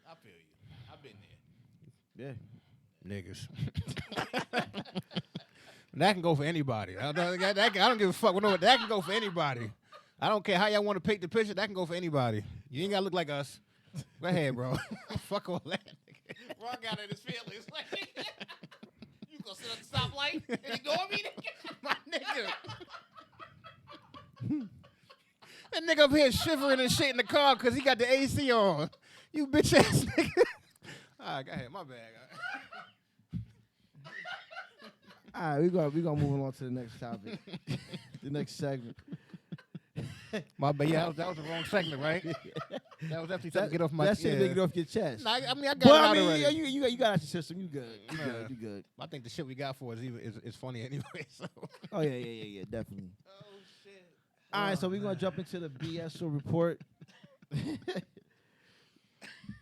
I feel you. I've been there. Yeah. Niggas. That can go for anybody. I don't give a fuck. That can go for anybody. I don't care how y'all want to paint the picture. That can go for anybody. You ain't gotta look like us. Go ahead, bro. Fuck all that. Ron got in his feelings. Like, you gonna sit at the stoplight and ignore me, nigga? My nigga. That nigga up here shivering and shit in the car because he got the AC on. You bitch ass nigga. All right, go ahead. My bad. All right, we gonna move on to the next topic, the next segment. My bad. Yeah, that was the wrong segment, right? That was definitely something to get off my That shit yeah. to get off your chest. Nah, I mean, I got But it I out mean, already. yeah, you got out your system. You good. You good. I think the shit we got for is funny anyway. So. Oh yeah, definitely. Oh, shit. All right, so we're gonna jump into the BSO report.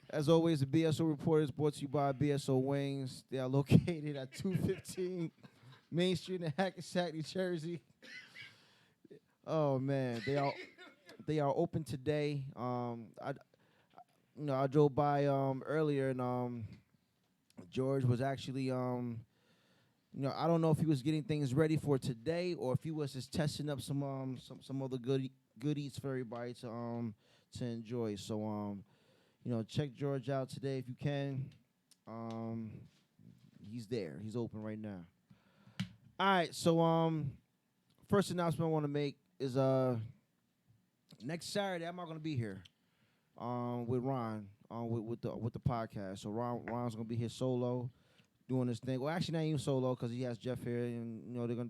As always, the BSO report is brought to you by BSO Wings. They are located at 215 Main Street in Hackensack, New Jersey. Oh man, they are open today. I drove by earlier and George was actually I don't know if he was getting things ready for today or if he was just testing up some other goodies for everybody to enjoy. So check George out today if you can. He's there. He's open right now. All right, so first announcement I want to make is next Saturday I'm not gonna be here with Ron with the podcast. So Ron's gonna be here solo doing this thing. Well, actually not even solo because he has Jeff here, and they're gonna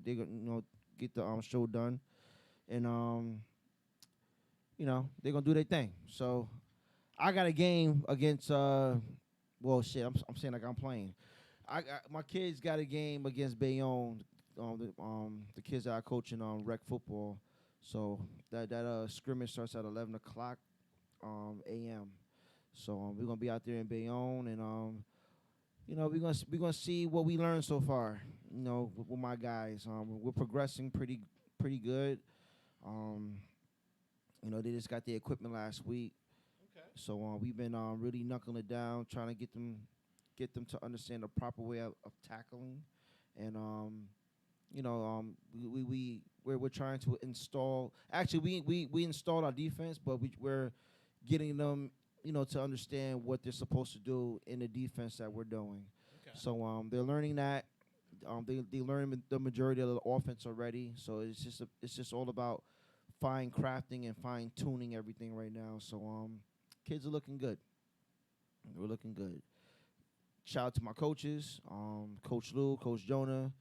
get the show done, and they're gonna do their thing. So I got a game against well shit. I'm saying like I'm playing. My kids got a game against Bayonne. The kids that I coach in rec football. So that scrimmage starts at 11 o'clock a.m. So we're gonna be out there in Bayonne, and we're gonna see what we learned so far. With my guys, we're progressing pretty good. They just got the equipment last week. Okay. So we've been really knuckling it down, trying to get them to understand the proper way of tackling, and we're trying to install. Actually, we installed our defense, but we're getting them to understand what they're supposed to do in the defense that we're doing. Okay. So they're learning that. They learn the majority of the offense already. So it's just all about fine crafting and fine tuning everything right now. So kids are looking good. We're looking good. Shout out to my coaches, Coach Lou, Coach Jonah,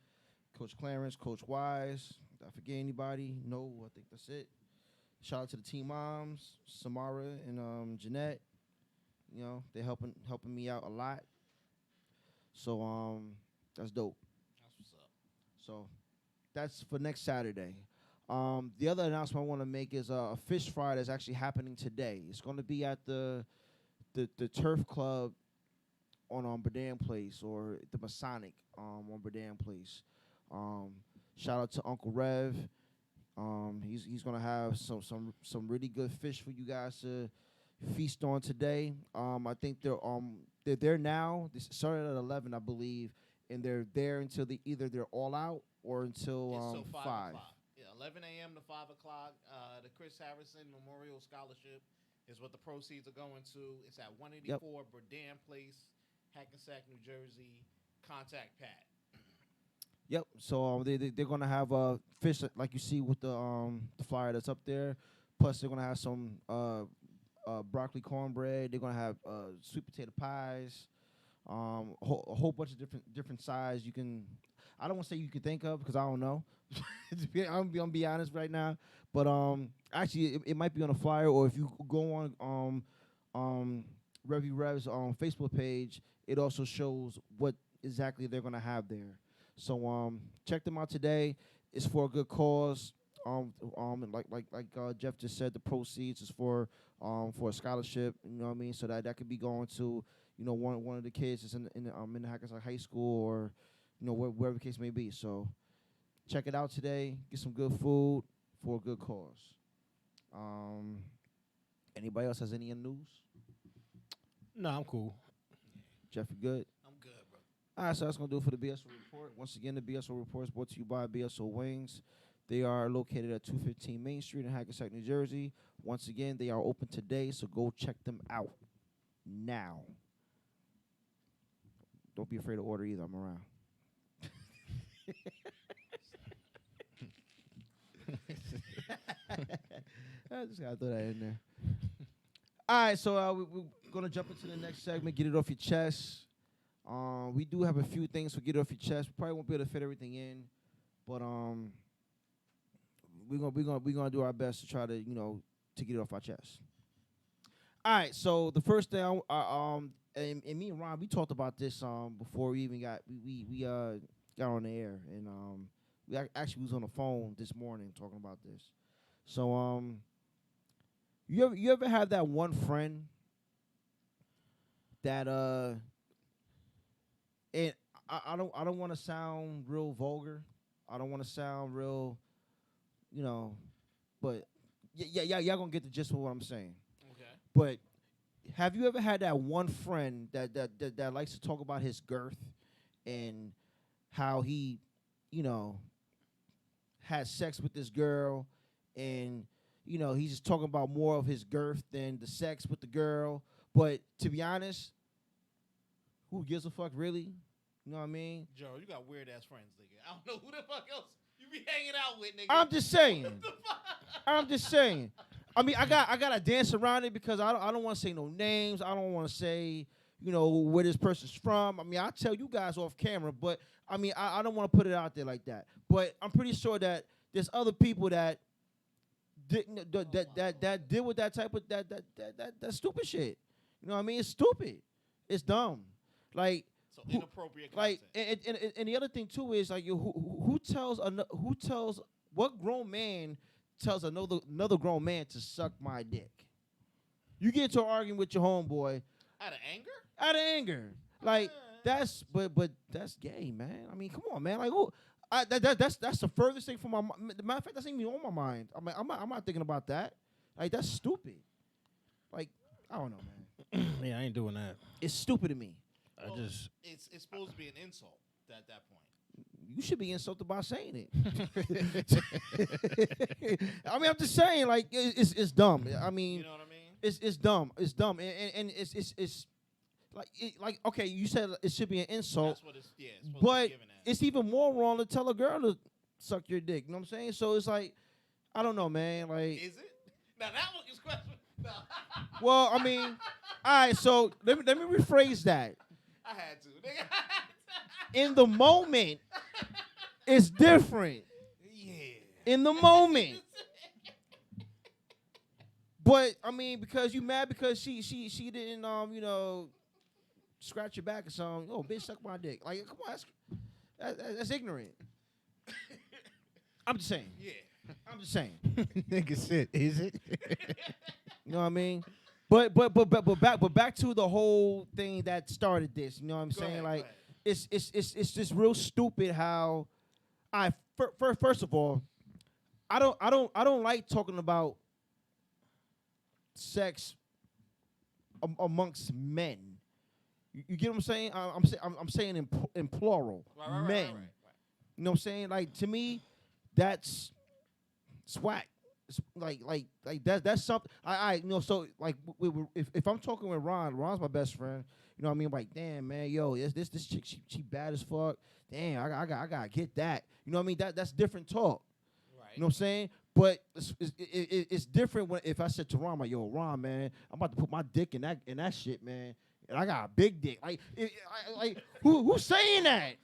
Coach Clarence, Coach Wise. Did I forget anybody? No, I think that's it. Shout out to the team moms, Samara and Jeanette. They're helping me out a lot. So that's dope. That's what's up. So that's for next Saturday. The other announcement I want to make is a fish fry that's actually happening today. It's going to be at the Turf Club on Berdan Place, or the Masonic on Berdan Place. Shout out to Uncle Rev. He's gonna have some really good fish for you guys to feast on today. I think they're there now. They started at 11, I believe, and they're there until either they're all out or until 5. 5 o'clock. Yeah, 11 a.m. to 5 o'clock. The Chris Harrison Memorial Scholarship is what the proceeds are going to. It's at 184 Berdan Place, Hackensack, New Jersey. Contact Pat. Yep. So they're gonna have fish like you see with the flyer that's up there. Plus they're gonna have some broccoli cornbread. They're gonna have sweet potato pies. A whole bunch of different size you can. I don't want to say you can think of because I don't know. I'm gonna be honest right now, but actually it might be on a flyer, or if you go on Revy Rev's Facebook page, it also shows what exactly they're gonna have there. So check them out today. It's for a good cause. Like Jeff just said, the proceeds is for a scholarship. You know what I mean? So that could be going to one of the kids that's in the Hackensack High School, or wherever the case may be. So check it out today. Get some good food for a good cause. Anybody else has any news? No, I'm cool. Jeff, you good? I'm good, bro. All right, so that's going to do it for the BSO Report. Once again, the BSO Report is brought to you by BSO Wings. They are located at 215 Main Street in Hackensack, New Jersey. Once again, they are open today, so go check them out now. Don't be afraid to order either. I'm around. I just got to throw that in there. All right, so we're going to jump into the next segment, Get It Off Your Chest. We do have a few things for Get It Off Your Chest. We probably won't be able to fit everything in, but we're gonna do our best to try to to get it off our chest. All right, so the first thing and me and Ron, we talked about this before we even got on the air, and we actually was on the phone this morning talking about this. So you ever had that one friend that and I don't want to sound real vulgar. I don't want to sound real, but y'all gonna get the gist of what I'm saying. Okay. But have you ever had that one friend that likes to talk about his girth and how he, had sex with this girl, and he's just talking about more of his girth than the sex with the girl? But to be honest, who gives a fuck, really? You know what I mean? Joe, you got weird ass friends, nigga. I don't know who the fuck else you be hanging out with, nigga. I'm just saying. I'm just saying. I mean, I gotta dance around it because I don't want to say no names. I don't want to say, you know, where this person's from. I mean, I'll tell you guys off camera, but I mean, I don't want to put it out there like that. But I'm pretty sure that there's other people that didn't that deal with that type of that stupid shit. You know what I mean? It's stupid. It's dumb. Like So inappropriate content. Like and the other thing too is like who tells what grown man tells another grown man to suck my dick? You get into an argument with your homeboy Out of anger? out of anger. Like that's but that's gay, man. I mean, come on, man. Like that's the furthest thing from my mind. Matter of fact, that's not even on my mind. I'm not thinking about that. Like that's stupid. Like I don't know, man. Yeah, I ain't doing that. It's stupid to me. Well, it's supposed to be an insult at that point. You should be insulted by saying it. I mean, I'm just saying, like it's dumb. I mean, You know what I mean? it's dumb. It's dumb, and it's like okay, you said it should be an insult, That's what it's supposed to but be given as. it's even more wrong to tell a girl to suck your dick. You know what I'm saying? So it's like, I don't know, man. Like, Is it? Now that one is question. No. well, I mean, all right. So let me rephrase that. I had to. Nigga. In the moment, it's different. Yeah. In the moment. But I mean, because you mad because she didn't you know, scratch your back or something. Oh, bitch, suck my dick. Like, come on, that's ignorant. I'm just saying. Yeah. I'm just saying. Nigga said, is it? You know what I mean? But back to the whole thing that started this. You know what I'm saying? Ahead, Like, go ahead. it's just real stupid how first of all, I don't like talking about sex amongst men. You get what I'm saying? I'm saying in plural, Right, men. right. You know what I'm saying? Like to me, that's swag. It's like that's something. I you know, so like if I'm talking with Ron's my best friend. You know what I mean? Like, damn, man, yo, this chick, she bad as fuck. Damn, I gotta get that. You know what I mean? That's different talk. Right. You know what I'm saying? But it's different if I said to Ron, like, yo, Ron, man, I'm about to put my dick in that shit, man, and I got a big dick. Like who's saying that?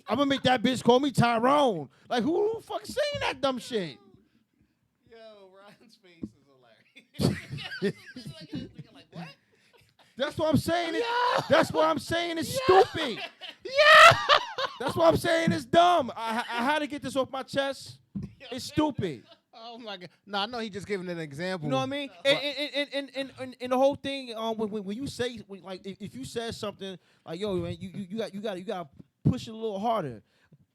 I'm gonna make that bitch call me Tyrone. Like who fucking saying that dumb shit? Yo, Ryan's face is hilarious. like, what? That's what I'm saying. That's what I'm saying. It's stupid. Yeah. That's what I'm saying. It's dumb. I had to get this off my chest. It's stupid. Oh my god! No, I know he just giving an example. You know what I mean? And the whole thing, when you say like if you said something like, yo, man, you got to push it a little harder.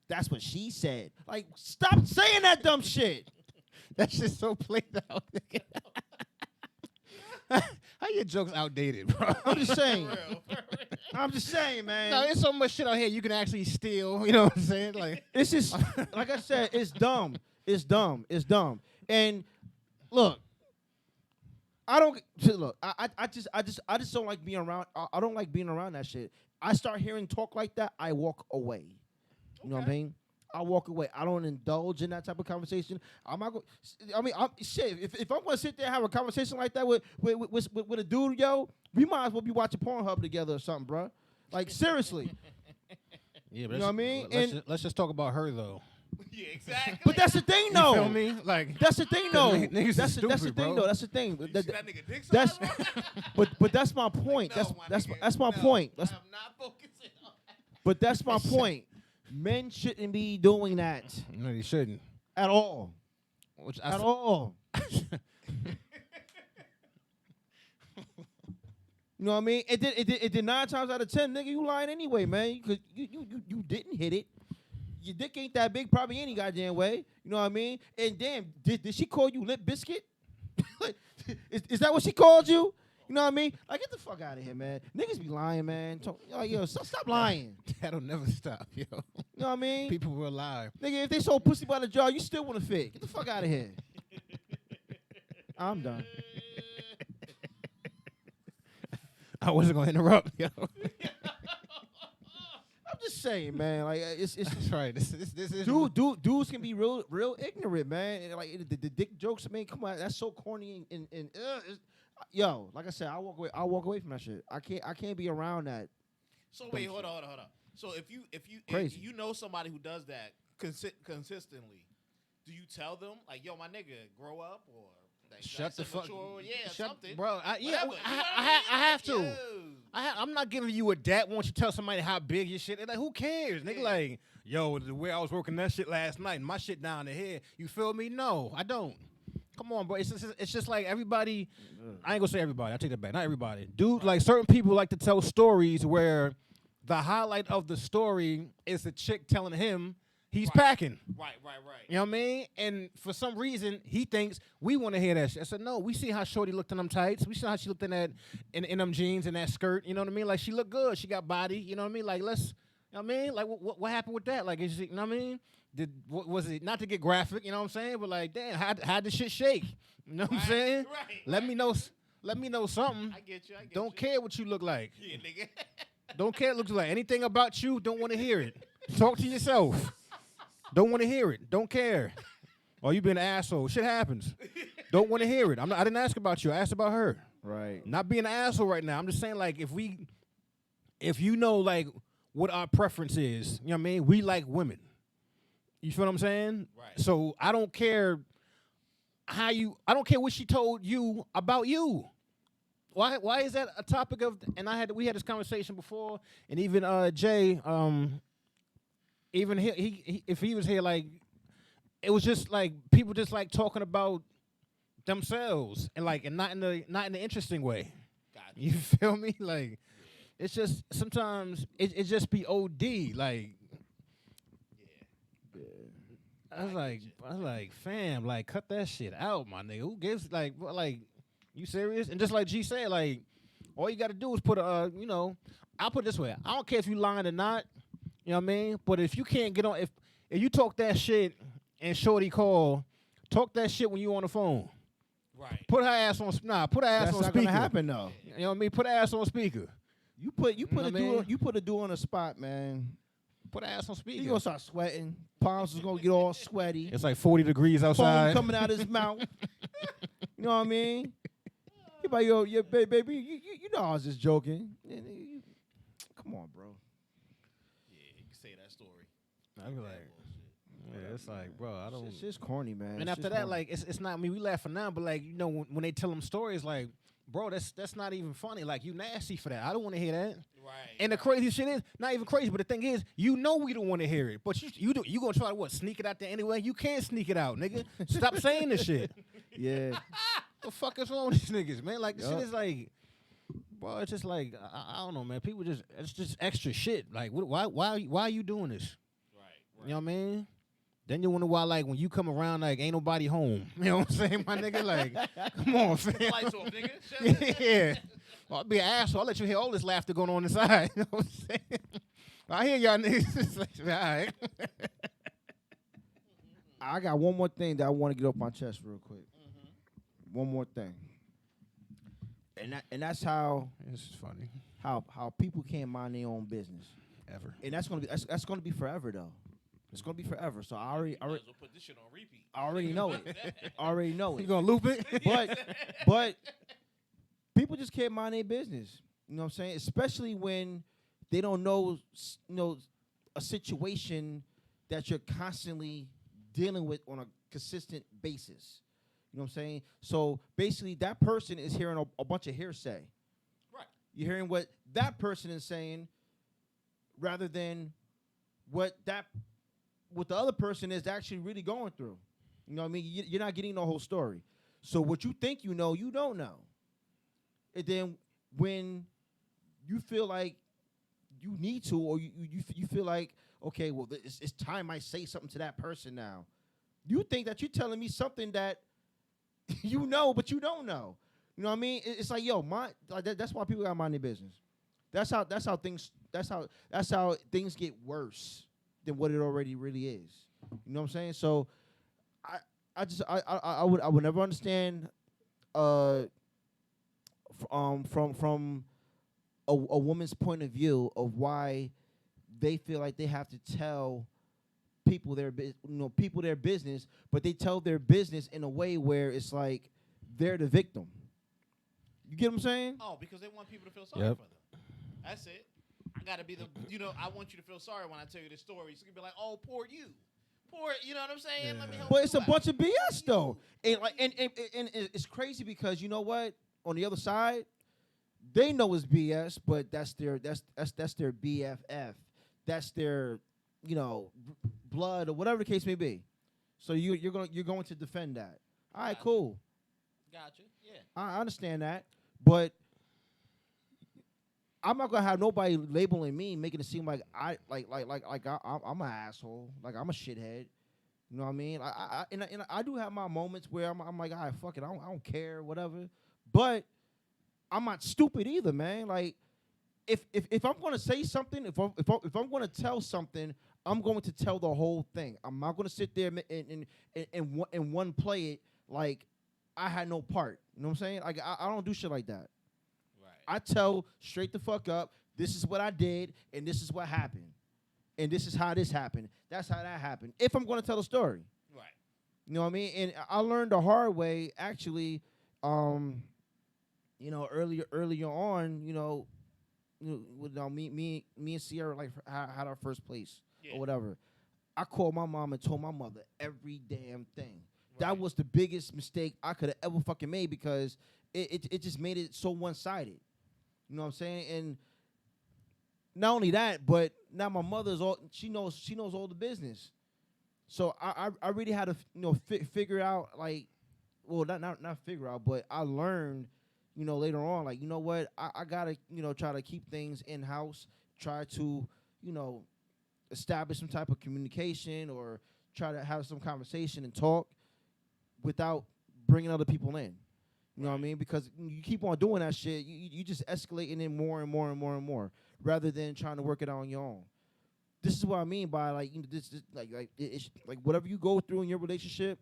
That's what she said. Like, stop saying that dumb shit. That shit's so played out. How your jokes outdated, bro? I'm just saying. For real. I'm just saying, man. No, there's so much shit out here you can actually steal. You know what I'm saying? Like, It's just like I said, it's dumb. It's dumb. It's dumb. And look, I just don't like being around. I don't like being around that shit. I start hearing talk like that, I walk away. You know what I mean? I walk away. I don't indulge in that type of conversation. I'm not. Shit. If I'm gonna sit there and have a conversation like that with a dude, yo, we might as well be watching Pornhub together or something, bro. Like seriously. yeah, but You know what I mean? Let's just talk about her though. Yeah, exactly. But that's the thing, You though. feel me? Like, That's the thing, though. Niggas is That's the stupid, thing, bro. though. That's the thing. You see that nigga dick That's size, but that's my point. No, That's my that's nigga, my no, point. I'm not focusing on that. But that's my point. Men shouldn't be doing that no, you shouldn't. at all. Which At all. You know what I mean? It did 9 times out of 10, nigga, you lying anyway, man. Because you didn't hit it. Your dick ain't that big, probably any goddamn way. You know what I mean? And damn, did she call you Lip Biscuit? is that what she called you? You know what I mean? Like, get the fuck out of here, man. Niggas be lying, man. Like, yo, stop lying. That'll never stop, yo. You know what I mean? People will lie. Nigga, if they sold pussy by the jar, you still want to fit. Get the fuck out of here. I'm done. I wasn't gonna interrupt, yo. I'm just saying, man. Like it's That's right. This is dudes can be real ignorant, man. And, like the dick jokes, I mean, come on, that's so corny and yo, like I said, I walk away from that shit. I can't be around that. So wait, hold on. So if you Crazy. if you know somebody who does that consistently, do you tell them like, yo, my nigga, grow up or like, Shut the fuck, yeah, shut, something, bro. Whatever. Yeah, You know what I I have to. Yo. I'm not giving you a dat once you tell somebody how big your shit is. Like, who cares? Nigga, Yeah. like, yo, the way I was working that shit last night, my shit down the head. You feel me? No, I don't. Come on, bro. It's just like everybody. I ain't gonna say everybody. I take that back. Not everybody. Dude, like certain people like to tell stories where the highlight of the story is the chick telling him he's packing. Right. You know what I mean? And for some reason, he thinks we want to hear that shit. I said, no, we see how Shorty looked in them tights. We see how she looked in that in them jeans and that skirt. You know what I mean? Like, she looked good. She got body. You know what I mean? Like, let's, you know what I mean? Like, what happened with that? Like, is she, you know what I mean? Was it, not to get graphic, you know what I'm saying? But, like, damn, how did shit shake? You know what I'm saying? Right. Let me know something. I get you. Don't care what you look like. Yeah, nigga. Don't care what it looks like. Anything about you, don't want to hear it. Talk to yourself. Don't want to hear it. Don't care. Or you been an asshole. Shit happens. Don't want to hear it. I didn't ask about you. I asked about her. Right. Not being an asshole right now. I'm just saying, like, if you know, like, what our preference is, you know what I mean? We like women. You feel what I'm saying? Right. So I don't care I don't care what she told you about you. Why is that a topic of? And we had this conversation before, and even Jay, even he if he was here, like, it was just like people just like talking about themselves and not in the interesting way. Gotcha. You feel me? Like, it's just sometimes it just be OD. Like, I was like, fam, like, cut that shit out, my nigga. Who gives, like, you serious? And just like G said, like, all you got to do is put I'll put it this way. I don't care if you lying or not, you know what I mean? But if you can't get on, if you talk that shit and Shorty call, talk that shit when you on the phone. Right. Put her ass on, put her ass That's on not speaker. gonna happen though. You know what I mean? Put her ass on speaker. You put know what I mean? you put a dude on the spot, man. Put her ass on speaker. He gonna start sweating. Palms is gonna get all sweaty. It's like 40 degrees Foam outside. coming out his mouth. You know what I mean? He like, yo, baby, you know I was just joking. Come on, bro. Yeah, you can say that story. I be like, yeah, it's like, bro, I don't. It's just corny, man. And It's after just that, corny. like, it's not. I mean, we laughing now, but like, you know, when they tell them stories, like, bro, that's not even funny. Like, you nasty for that. I don't want to hear that. Right. And the crazy shit is, not even crazy, but the thing is, you know we don't want to hear it. But you gonna try to what? Sneak it out there anyway? You can't sneak it out, nigga. Stop saying this shit. yeah. The fuck is wrong with these niggas, man? Like, this Yup. shit is like, bro, it's just like, I don't know, man. People it's just extra shit. Like, why are you doing this? Right. You know what I mean? Then you wonder why, like, when you come around, like, ain't nobody home. You know what I'm saying, my nigga? Like, come on, fam. Lights off, nigga. Yeah. Well, I'll be an asshole. I'll let you hear all this laughter going on inside. You know what I'm saying? I hear y'all niggas. It's like, all right. I got one more thing that I want to get off my chest real quick. One more thing. And that's how This is funny. how people can't mind their own business. Ever. And that's gonna be forever though. It's gonna be forever. So I already Might as well put this shit on repeat. I already know it. I already know You it. gonna loop it? But people just can't mind their business. You know what I'm saying? Especially when they don't know a situation that you're constantly dealing with on a consistent basis. You know what I'm saying? So basically that person is hearing a bunch of hearsay. Right. You're hearing what that person is saying rather than what the other person is actually really going through. You know what I mean? You're not getting the whole story. So what you think you know, you don't know. And then when you feel like you need to, or you feel like, okay, well, it's time I say something to that person now. You think that you're telling me something that you know, but you don't know. You know what I mean? It's like, yo, that's why people got to mind their business. That's how things get worse than what it already really is. You know what I'm saying? So I would never understand from a woman's point of view of why they feel like they have to tell people people their business, but they tell their business in a way where it's like they're the victim. You get what I'm saying? Oh, because they want people to feel sorry Yep. for them. That's it. I gotta be the, I want you to feel sorry when I tell you this story. So you can be like, oh, poor you. Poor, you know what I'm saying? Let me help But you it's a out. bunch of BS though. And like and it's crazy because you know what? On the other side, they know it's BS, but that's their BFF. That's their, blood or whatever the case may be. So you're going to defend that. All right, cool. Gotcha. Yeah. I understand that, but I'm not gonna have nobody labeling me, making it seem like I'm an asshole, like I'm a shithead. You know what I mean? I do have my moments where I'm like, all right, fuck it, I don't care, whatever. But I'm not stupid either, man. Like, if I'm gonna say something, if I'm gonna tell something, I'm going to tell the whole thing. I'm not gonna sit there and one play it like I had no part. You know what I'm saying? Like I don't do shit like that. Right. I tell straight the fuck up, this is what I did, and this is what happened. And this is how this happened. That's how that happened. If I'm going to tell a story. Right. You know what I mean? And I learned the hard way, actually, earlier on, me and Sierra, like, had our first place or whatever. I called my mom and told my mother every damn thing. Right. That was the biggest mistake I could have ever fucking made because it just made it so one-sided. You know what I'm saying? And not only that, but now my mother's she knows all the business. So I really had to figure out, like, well, not figure out, but I learned later on, like, you know what, I gotta try to keep things in house, try to establish some type of communication or try to have some conversation and talk without bringing other people in. You know what I mean? Because you keep on doing that shit, you just escalating it more and more and more and more, rather than trying to work it out on your own. This is what I mean by, like, this it's like whatever you go through in your relationship,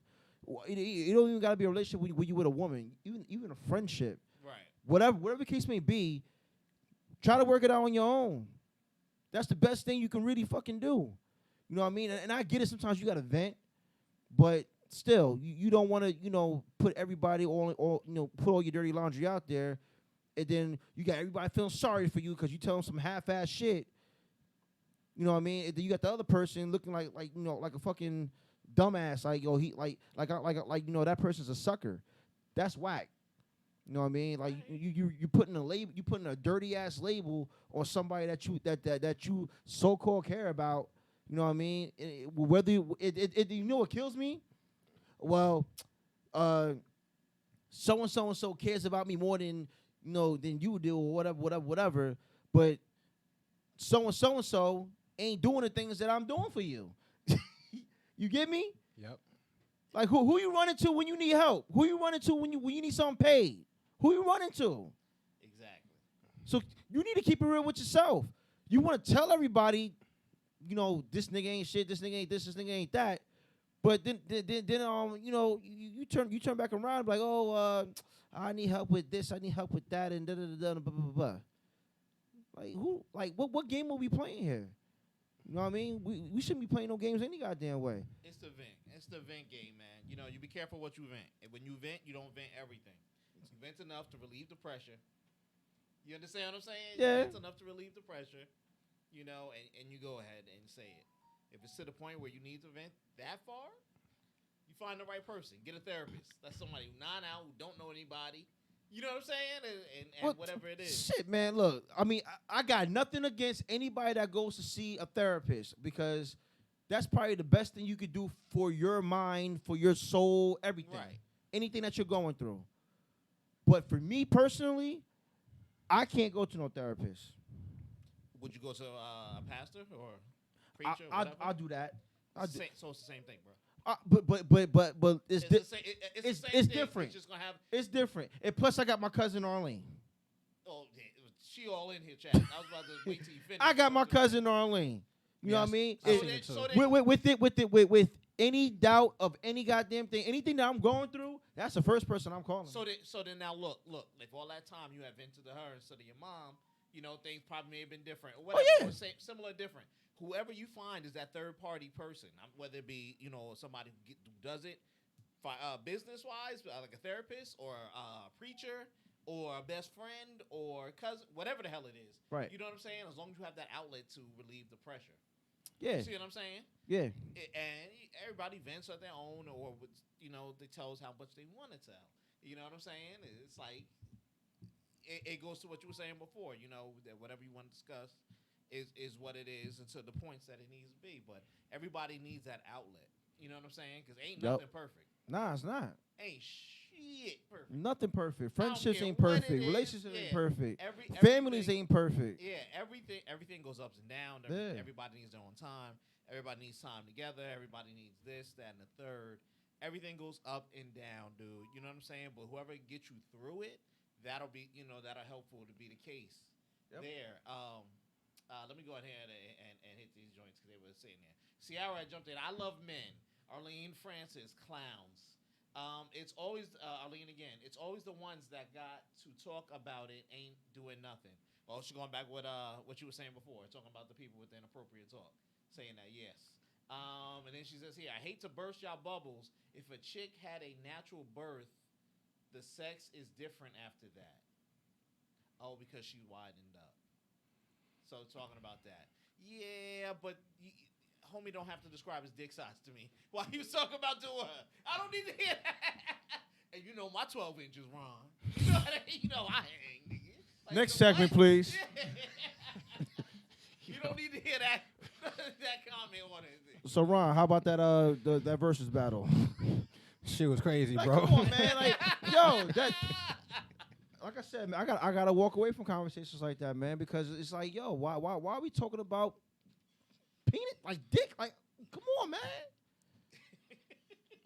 it don't even gotta be a relationship when you with a woman, even a friendship. Right. Whatever the case may be, try to work it out on your own. That's the best thing you can really fucking do. You know what I mean? And I get it. Sometimes you gotta vent, but still, you don't want to put everybody all put all your dirty laundry out there, and then you got everybody feeling sorry for you because you tell them some half-ass shit. You know what I mean? And then you got the other person looking like a fucking dumbass. Like, yo, he like that person's a sucker. That's whack. You know what I mean? Like, you putting a label, you putting a dirty ass label on somebody that you so-called care about. You know what I mean? Whether what kills me? Well, so and so cares about me more than than you do, or whatever. But so and so ain't doing the things that I'm doing for you. You get me? Yep. Like, who you running to when you need help? Who you running to when you need something paid? Who you running to? Exactly. So you need to keep it real with yourself. You want to tell everybody, this nigga ain't shit, this nigga ain't this nigga ain't that. But then you turn back around and be like, oh, I need help with this, I need help with that, and da da da da blah blah blah. Like, who? Like, what game are we playing here? You know what I mean? We shouldn't be playing no games any goddamn way. It's the vent. It's the vent game, man. You be careful what you vent. And when you vent, you don't vent everything. You vent enough to relieve the pressure. You understand what I'm saying? Yeah. You vent enough to relieve the pressure, and you go ahead and say it. If it's to the point where you need to vent that far, you find the right person. Get a therapist. That's somebody who's not out, who don't know anybody. You know what I'm saying? And whatever it is. Shit, man, look, I mean, I got nothing against anybody that goes to see a therapist, because that's probably the best thing you could do for your mind, for your soul, everything. Right. Anything that you're going through. But for me personally, I can't go to no therapist. Would you go to a pastor or preacher? I'll do that. So it's the same thing, bro. But it's the same thing. different. It's just gonna have. It's different. And plus, I got my cousin Arlene. Oh, yeah, she all in here, Chad. I was about to wait till you finish. I got my cousin Arlene. You know what I mean? With any doubt of any goddamn thing, anything that I'm going through, that's the first person I'm calling. So then now look. If all that time you have vented to her instead of your mom, things probably may have been different or whatever. Oh, yeah. Or similar, different. whoever you find is that third party person, whether it be somebody who does it business wise, like a therapist or a preacher or a best friend or cousin, whatever the hell it is. Right. You know what I'm saying? As long as you have that outlet to relieve the pressure. Yeah. See what I'm saying? Yeah. And everybody vents at their own, or they tell us how much they want to tell. You know what I'm saying? It's like it goes to what you were saying before. That whatever you want to discuss is what it is, and to the points that it needs to be. But everybody needs that outlet. You know what I'm saying? Because ain't nothing perfect. Nah, it's not. Ain't shit perfect. Nothing perfect. I don't Friendships care ain't what it perfect. is. Relationships ain't Yeah. perfect. Everything- Families ain't perfect. Yeah, everything goes ups and downs. Yeah. Everybody needs their own time. Everybody needs time together. Everybody needs this, that, and the third. Everything goes up and down, dude. You know what I'm saying? But whoever gets you through it, that'll be, that'll helpful to be the case. Yep. There. Let me go ahead and hit these joints because they were sitting there. Ciara jumped in. I love men. Arlene Francis, clowns. It's always Arlene again. It's always the ones that got to talk about it ain't doing nothing. Well, she's going back with what you were saying before, talking about the people with the inappropriate talk, saying that yes. And then she says here, I hate to burst y'all bubbles. If a chick had a natural birth, the sex is different after that. Oh, because she widened up. So talking about that. Yeah, but homie don't have to describe his dick size to me while he was talking about doing her. I don't need to hear that. And my 12 inches wrong. I hang, nigga. Like, Next segment, please. You don't need to hear that comment on it. So Ron, how about that that versus battle? Shit was crazy, Like, bro. come on, man. Like, yo, that. Like I said, man, I gotta walk away from conversations like that, man, because it's like, yo, why are we talking about penis, like dick, like, come on, man.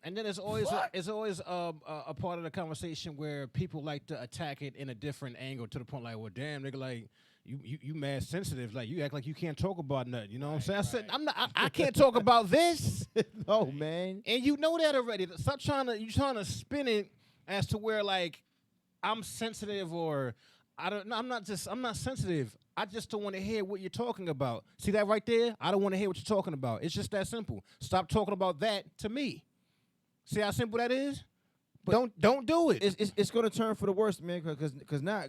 And then it's always What? a part of the conversation where people like to attack it in a different angle to the point like, well, damn, nigga, like you mad sensitive, like you act like you can't talk about nothing. You know what I'm saying? I said I can't talk about this. No, man. And you know that already. Stop trying to spin it as to where like I'm sensitive or I'm not sensitive. I just don't want to hear what you're talking about. See that right there? I don't want to hear what you're talking about. It's just that simple. Stop talking about that to me. See how simple that is? But don't do it. It's gonna turn for the worst, man, because now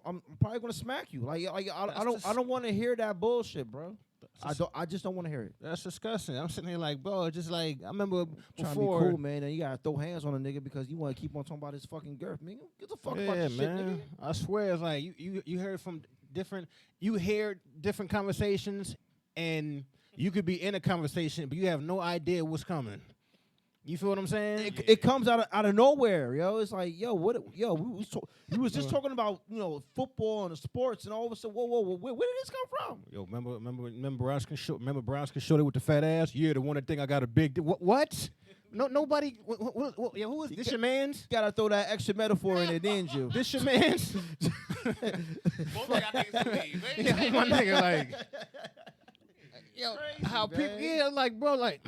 I'm probably gonna smack you. Like I don't want to hear that bullshit, bro. I just don't want to hear it. That's disgusting. I'm sitting here like, bro, just like I remember Trying before. to be cool, man, and you gotta throw hands on a nigga because you want to keep on talking about his fucking girth, man. Get the fuck about Yeah, this shit, nigga. man. I swear, it's like you heard from different. You hear different conversations, and you could be in a conversation, but you have no idea what's coming. You feel what I'm saying? It comes out of nowhere, yo. It's like, yo, we was just talking about football and the sports, and all of a sudden, whoa, where did this come from? Yo, remember Brown's Shorty with the fat ass? Yeah, the one that think I got a big. What? No, nobody. Yeah, who is this? Your man's? Gotta throw that extra metaphor in it, didn't you? This your man's? Both of y'all niggas believe, Yeah, man. my nigga, like, yo, Crazy, how man. people, yeah, like, bro, like,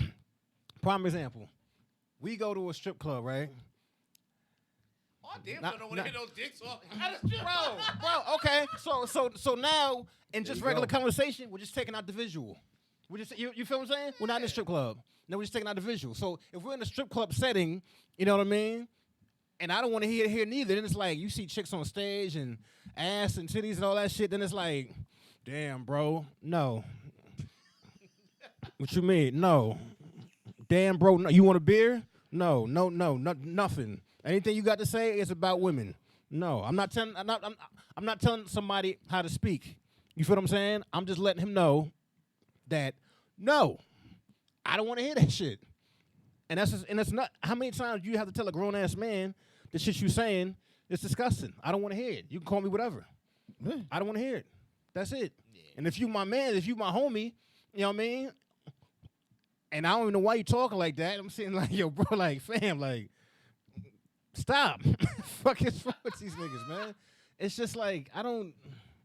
prime example. We go to a strip club, right? Oh, damn, Not- I don't want to not- hear those dicks off. How does Bro, okay. So now in just you regular go. conversation, we're just taking out the visual. We just you feel what I'm saying? We're not in a strip club. No, we're just taking out the visual. So if we're in a strip club setting, you know what I mean? And I don't want to hear it here neither. Then it's like you see chicks on stage and ass and titties and all that shit. Then it's like, damn, bro, no. What you mean? No. Damn, bro, no. You want a beer? No, nothing. Anything you got to say is about women. No, I'm not telling somebody how to speak. You feel what I'm saying? I'm just letting him know that no, I don't want to hear that shit. And it's not. How many times do you have to tell a grown ass man the shit you saying is disgusting? I don't want to hear it. You can call me whatever. I don't want to hear it. That's it. Yeah. And if you my man, if you my homie, you know what I mean? And I don't even know why you talking like that. I'm sitting like, yo, bro, like, fam, like, stop. Fuck is wrong with these niggas, man? It's just like, I don't.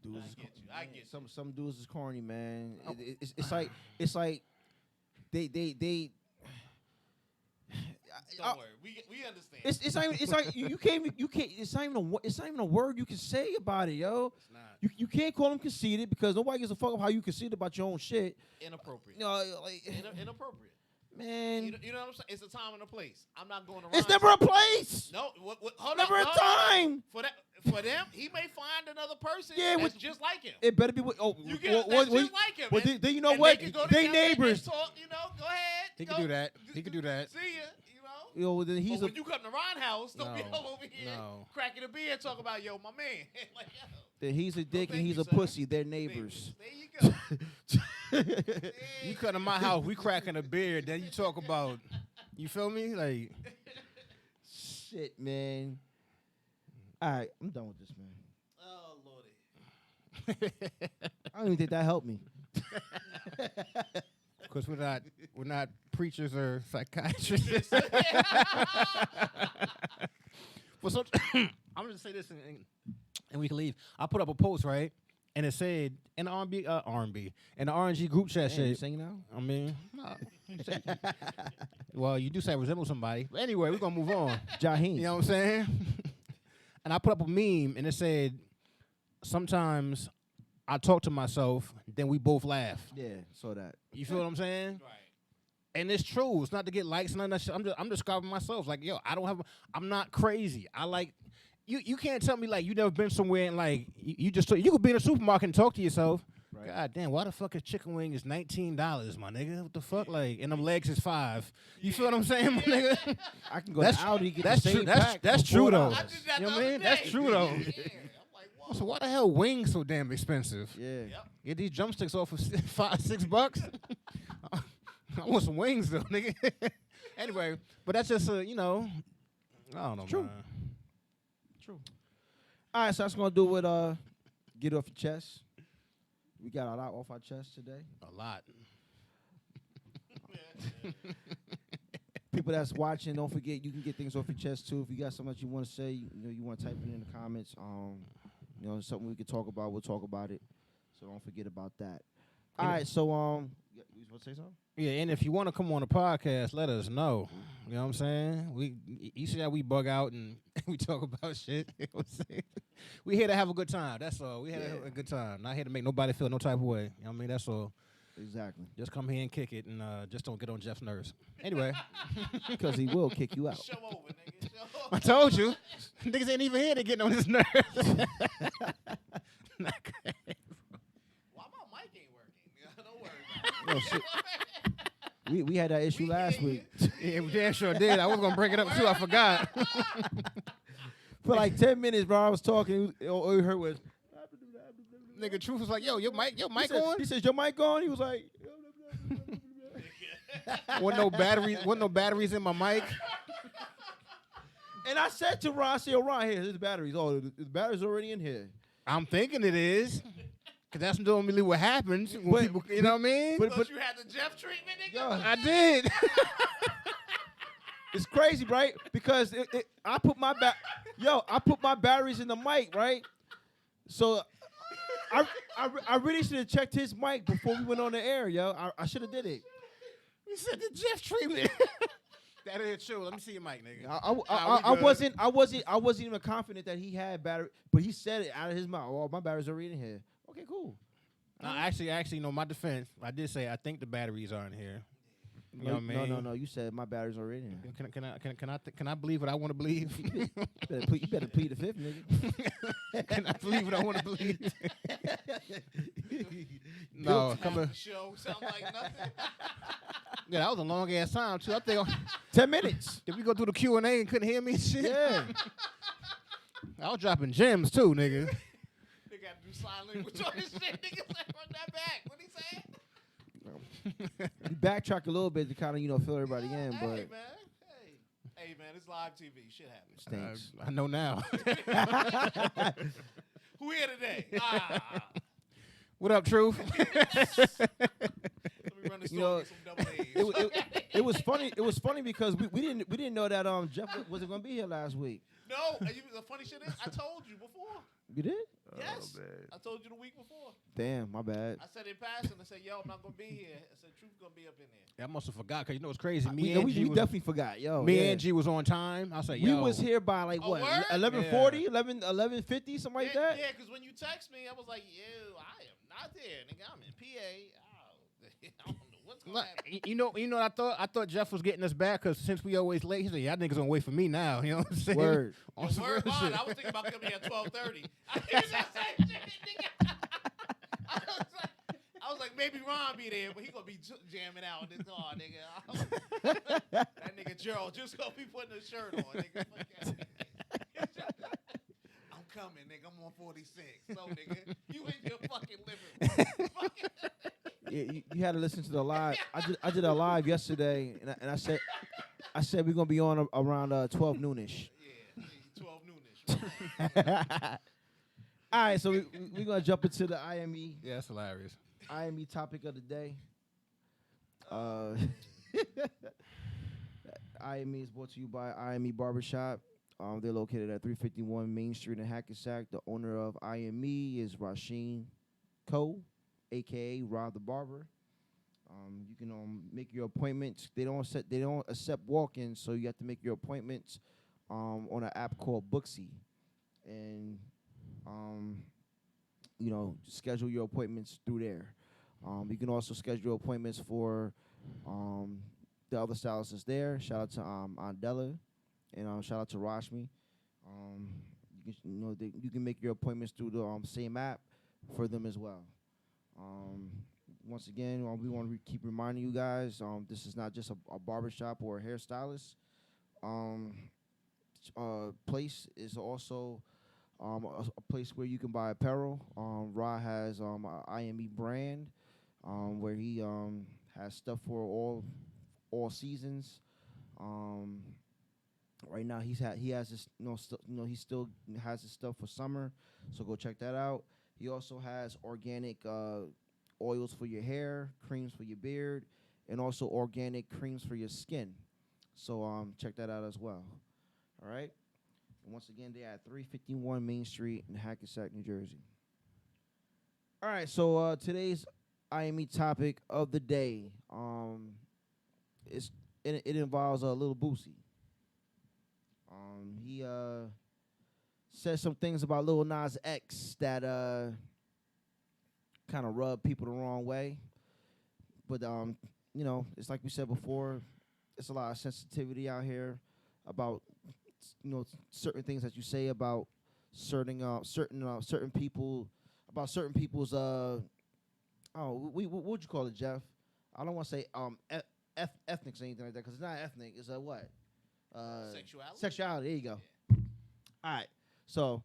Dudes is I get you. some dudes is corny, man. It's like they Don't worry. We understand. It's not even, it's like you can't it's not even a word you can say about it, yo. It's not. You can't call him conceited because nobody gives a fuck about how you conceited about your own shit. Inappropriate. You know, like Inappropriate. man, You know what I'm saying? It's a time and a place. I'm not going around. it's never a place. No, hold Never on, a hold on. time. For them, he may find another person Yeah, that's just like him. It better be. You get that's just like him. Well, and- then you know and what? They, can go They together and neighbors. Talk, go ahead. He can do that. He can do that. See ya. You know, then he's But a. when you come to Ron house, don't be No, all over here no. cracking a beer and talk about my man. Like, yo, Then he's a dick and thank he's you, a sir. pussy. They're neighbors. There you go. You come to my house, we cracking a beer, then you talk about, you feel me? Like, Shit, man. All right, I'm done with this, man. Oh lordy. I don't even think that helped me. because we're not preachers or psychiatrists. But so, I'm gonna say this and we can leave. I put up a post, right? And it said in the R&B, in the R&G group chat Damn, you shit. sing now? I mean, well, you do say I resemble somebody. But anyway, we're gonna move on. Jaheim. You know what I'm saying? And I put up a meme and it said, sometimes I talk to myself, then we both laugh. Yeah, saw that. You feel what I'm saying? Right. And it's true. It's not to get likes and none of that shit. I'm describing myself. Like, yo, I'm not crazy. I like, you can't tell me like you never been somewhere and like you could be in a supermarket and talk to yourself. Right. God damn, why the fuck is chicken wing is $19, my nigga? What the fuck? Like, and them legs is $5. You feel what I'm saying, my nigga? I can go That's to Aldi get that's the true. same That's pack that's for true though. $4. I did that You know the what I other mean? That's day. true though. Yeah. I'm like, whoa. So why the hell wings so damn expensive? Yeah. Yep. Get these drumsticks off for $5-6. I want some wings though, nigga. Anyway, but that's just I don't know. True. Man. True. All right, so that's gonna do with get it off your chest. We got a lot off our chest today. A lot. People that's watching, don't forget you can get things off your chest too. If you got something that you want to say, you want to type it in the comments. Something we could talk about, we'll talk about it. So don't forget about that. All right, so you want to say something? Yeah, and if you want to come on the podcast, let us know. You know what I'm saying? You see how we bug out and we talk about shit. You know what I'm saying? We here to have a good time. That's all. We here to have a good time. Not here to make nobody feel no type of way. You know what I mean? That's all. Exactly. Just come here and kick it and just don't get on Jeff's nerves. Anyway. Because he will kick you out. Show over, nigga. Show over. I told you. Niggas ain't even here to get on his nerves. Not good. Why my mic ain't working? Don't worry about it. Oh, shit. We had that issue last week. Yeah, we damn sure did. I was going to bring it up too. I forgot. For like 10 minutes, bro, I was talking. All you heard was, Nigga, Truth was like, yo, your mic on? He said, your mic on? He was like, Wasn't no batteries in my mic. and I said to Ron, I said, Ron, here, there's batteries. Oh, the batteries already in here. I'm thinking it is. Because that's normally what happens when people, you know what I mean? But But you had the Jeff treatment, nigga? yo, I did. it's crazy, right? Because I put my batteries in the mic, right? So I really should have checked his mic before we went on the air, yo. I should have did it. You said the Jeff treatment. That is true. Let me see your mic, nigga. I wasn't even confident that he had battery, but he said it out of his mouth. Oh, my batteries are in here. Okay, cool. No, actually, no. My defense, I did say I think the batteries are in here. You know what I mean? No. You said my batteries are in here. Can I believe what I want to believe? You better plead the fifth, nigga. Can I believe what I want to believe? No, Half the show sound like nothing. Yeah, that was a long ass time too. I think 10 minutes. did we go through the Q&A and couldn't hear me and shit? Yeah. I was dropping gems too, nigga. They got to do sign language on this shit. Niggas like, run that back. What he saying? We backtrack a little bit to kind of, fill everybody in, Hey, but man. Hey, man, it's live TV. Shit happens. stinks. I know now. Who here today? Ah. What up, Truth? Let me run the store know, get some double A's. it was funny. It was funny because we didn't know that Jeff wasn't going to be here last week. No, the funny shit is, I told you before. You did? Yes. man. I told you the week before. Damn, my bad. I said in passing, I said, yo, I'm not going to be here. I said, Truth going to be up in there. I must have forgot because you know what's crazy. We definitely forgot, yo. Me yeah. and Angie was on time. I was like, We yo. was here by like Oh, what, word? 11:40, 11:50, something like that. Yeah, because when you text me, I was like, yo, I am not there. Nigga, I'm in PA. Oh, I don't know what's going to happen. You know what I thought Jeff was getting us back because since we always late, he said, y'all niggas gonna wait for me now. You know what I'm saying? Word. On Yo, some word real bond, shit. I was thinking about coming here at 12:30. I did the same shit, nigga. I was like, maybe Ron be there, but he gonna be jamming out in his car, nigga. That nigga Gerald just gonna be putting a shirt on, nigga. I'm coming, nigga. I'm on 46. So, nigga, you in your fucking living room. Yeah, you had to listen to the live. I did a live yesterday, and I said we're gonna be on around 12 noonish. Yeah, 12 noonish. Right? All right, so we're gonna jump into the IME Yeah, that's hilarious. IME topic of the day. IME is brought to you by IME Barbershop. They're located at 351 Main Street in Hackensack. The owner of IME is Rasheen Coe, aka Rob the Barber. You can make your appointments. They don't accept walk-ins, so you have to make your appointments on an app called Booksy, and schedule your appointments through there. You can also schedule your appointments for the other stylists there. Shout out to Aunt Della, and shout out to Rashmi. You can make your appointments through the same app for them as well. Once again, we want to keep reminding you guys, this is not just a barbershop or a hairstylist. Place is also a place where you can buy apparel. Ra has an IME brand where he has stuff for all seasons. Right now he has this he still has his stuff for summer, so go check that out. He also has organic oils for your hair, creams for your beard, and also organic creams for your skin. So check that out as well. All right. And once again, they're at 351 Main Street in Hackensack, New Jersey. All right. So today's IME topic of the day it involves Lil Boosie. He said some things about Lil Nas X that kind of rub people the wrong way. But, it's like we said before, it's a lot of sensitivity out here about, certain things that you say about certain people, about certain people's, what would you call it, Jeff? I don't want to say ethnics or anything like that, because it's not ethnic. It's what? Sexuality? Sexuality, there you go. All right. So,